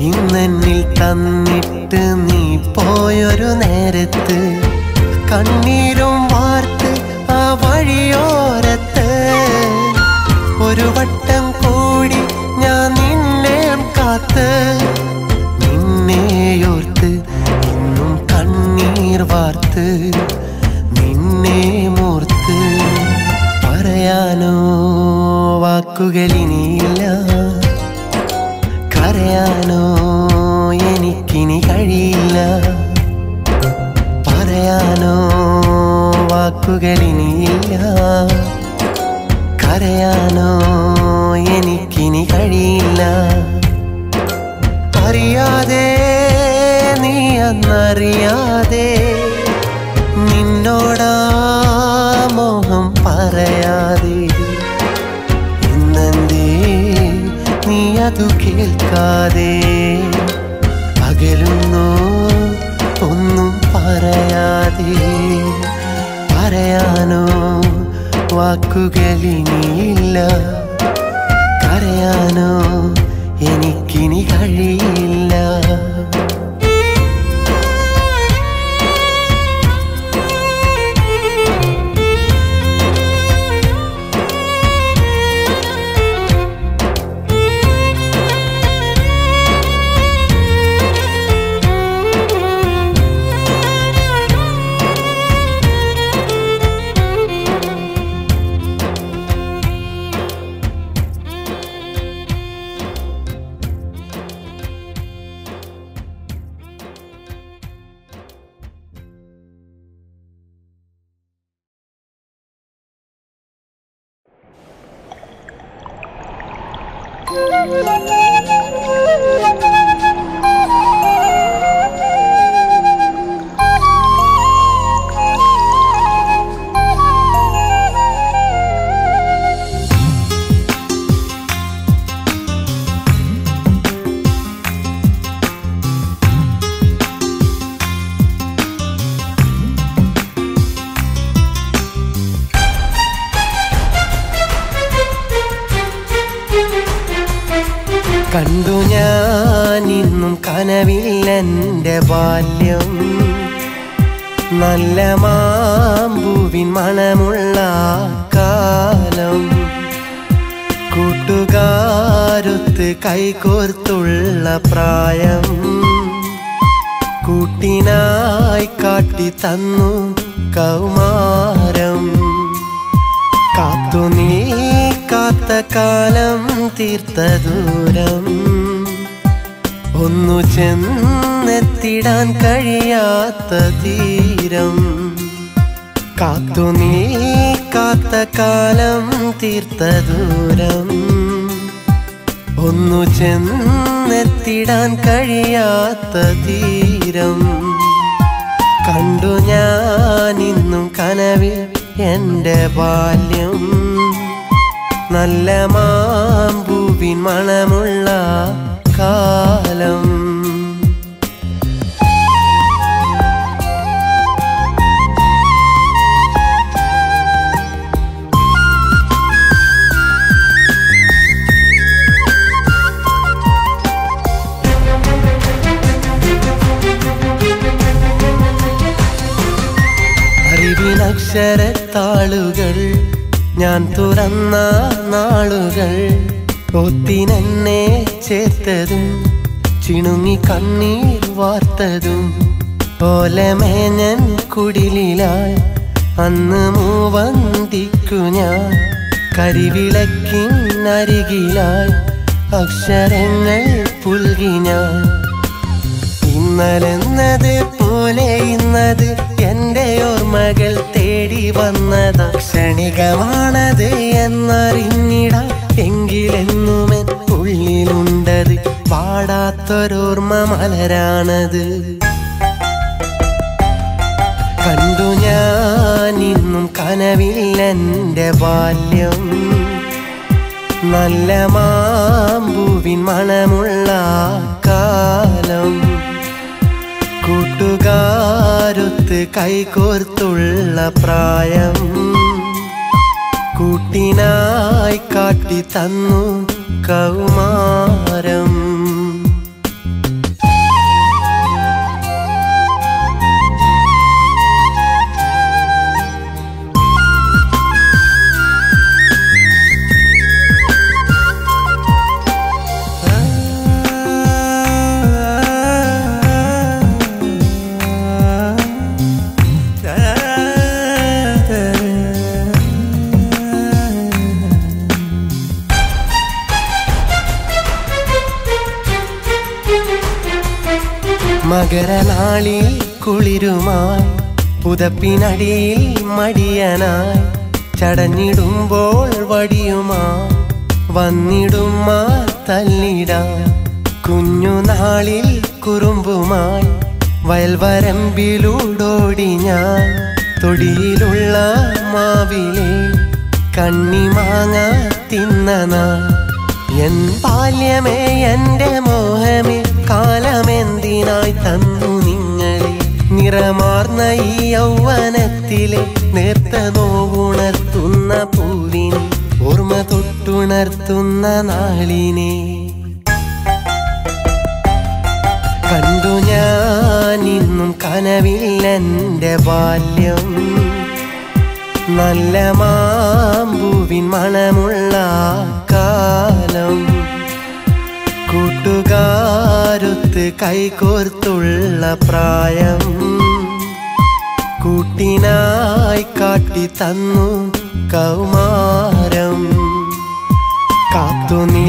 ഇന്നെന്നിൽ തന്നിട്ട് നീ പോയൊരു നേരത്ത് കണ്ണീരും വാർത്ത് ആ വഴിയോരത്ത് ഒരു വട്ടം കൂടി ഞാൻ നിന്നെ കാത്ത് നിന്നെയോർത്ത് ഇന്നും കണ്ണീർ വാർത്ത് നിന്നെ മൂർത്ത് പറയാനോ വാക്കുകളിനിയില്ല കരയാനോ എനിക്കിനി കഴിയില്ല പറയാനോ വാക്കുകളിനിയില്ല കരയാനോ എനിക്കിനി കഴിയില്ല അറിയാതെ നീ അന്നറിയാതെ നിന്നോടാ മോഹം പറയാതെ ഇന്നെന്തേ നീ അതു കേൾക്കാതെ അകലുന്നു ഒന്നും പറയാതെ പറയാനോ വാക്കുകളിനിയില്ല കരയാനോ എനിക്കിനി കഴിയില്ല കണ്ടു ഞാനിന്നും കനവില്ലെൻ്റെ ബാല്യം നല്ല മാമ്പൂവിൻ മണമുള്ള കാലം കൂട്ടുകാരൊത്ത് കൈകോർത്തുള്ള പ്രായം കൂട്ടിനായി കാട്ടി തന്നു കൗമാരം കാത്തു നീക്കാത്ത കാലം തീർത്ത ദൂരം ഒന്നു ചെന്നെത്തിടാൻ കഴിയാത്ത തീരം കാത്തു നീക്കാത്ത കാലം തീർത്ത ദൂരം ഒന്നു ചെന്നെത്തിടാൻ കഴിയാത്ത തീരം കണ്ടു ഞാനിന്നും കനവിൽ എൻ്റെ ബാല്യം നല്ല മാമ്പൂവിൻ മണമുള്ള കാലം അറിവിനക്ഷരത്താളുകൾ ഞാൻ തുറന്ന നാളുകൾ ഒത്തിനെന്നെ ചേർത്തതും ചിണുങ്ങി കണ്ണീർ വാർത്തതും ഓലമേഞ്ഞൻ കുടിലായി അന്ന് മൂവന്തിക്കു ഞാൻ കരിവിളക്കിനരികിലായി അക്ഷരങ്ങൾ പുൽകി ഞാൻ ഇന്നലെന്നത് പോലെ ഇന്നത് എൻ്റെ ഓർമ്മകൾ തേടി വന്നത് ക്ഷണികമാണത് എന്നറിഞ്ഞിടാം എങ്കിലെന്നുമെൻ ഉള്ളിലുണ്ടത് പാടാത്തൊരോർമ്മ മലരാണത് കണ്ടു ഞാൻ ഇന്നും കനവില്ലെൻ്റെ ബാല്യം നല്ല മാമ്പൂവിൻ മണമുള്ള കാലം കൂട്ടുകാരൊത്ത് കൈകോർത്തുള്ള പ്രായം കൂട്ടിനായി കാട്ടി തന്നു കൗമാരം മകരനാളിൽ കുളിരുമായി പുതപ്പിനടിയിൽ മടിയനായി ചടഞ്ഞിടുമ്പോൾ വടിയുമായി വന്നിടും തല്ലിടാൻ കുഞ്ഞുനാളിൽ കുറുമ്പുമായി വയൽവരമ്പിലൂടോടി ഞാൻ തൊടിയിലുള്ള മാവിലെ കണ്ണിമാങ്ങ തിന്ന നാൾ എൻ ബാല്യമേ എൻ്റെ മോഹമേ കാലമെന്തിനായി തന്നു നിങ്ങളെ നിറമാർന്ന ഈ യൗവനത്തിലെ നേർത്ത നോവുണർത്തുന്ന പൂവിനെ ഓർമ്മ തൊട്ടുണർത്തുന്ന നാളിനെ കണ്ടു ഞാൻ ഇന്നും കനവില്ലെൻ്റെ ബാല്യം നല്ല മാമ്പൂവിൻ മണമുള്ള കാലം കൂട്ടുകാരൊത്ത് കൈകോർത്തുള്ള പ്രായം കൂട്ടിനായി കാട്ടി തന്നു കൗമാരം കാത്തു നീ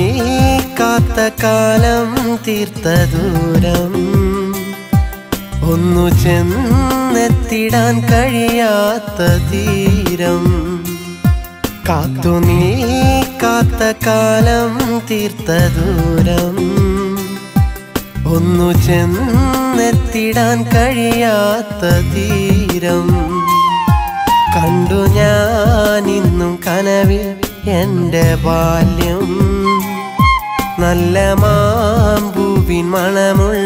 കാത്ത കാലം തീർത്ത ദൂരം ഒന്നു ചെന്നെത്തിടാൻ കഴിയാത്ത തീരം കാത്തു നീ കാത്ത കാലം തീർത്ത ദൂരം ഒന്നു ചെന്നെത്തിടാൻ കഴിയാത്ത തീരം കണ്ടു ഞാൻ ഇന്നും കനവിൽ എൻ്റെ ബാല്യം നല്ല മാമ്പൂവിൻ മണമുള്ള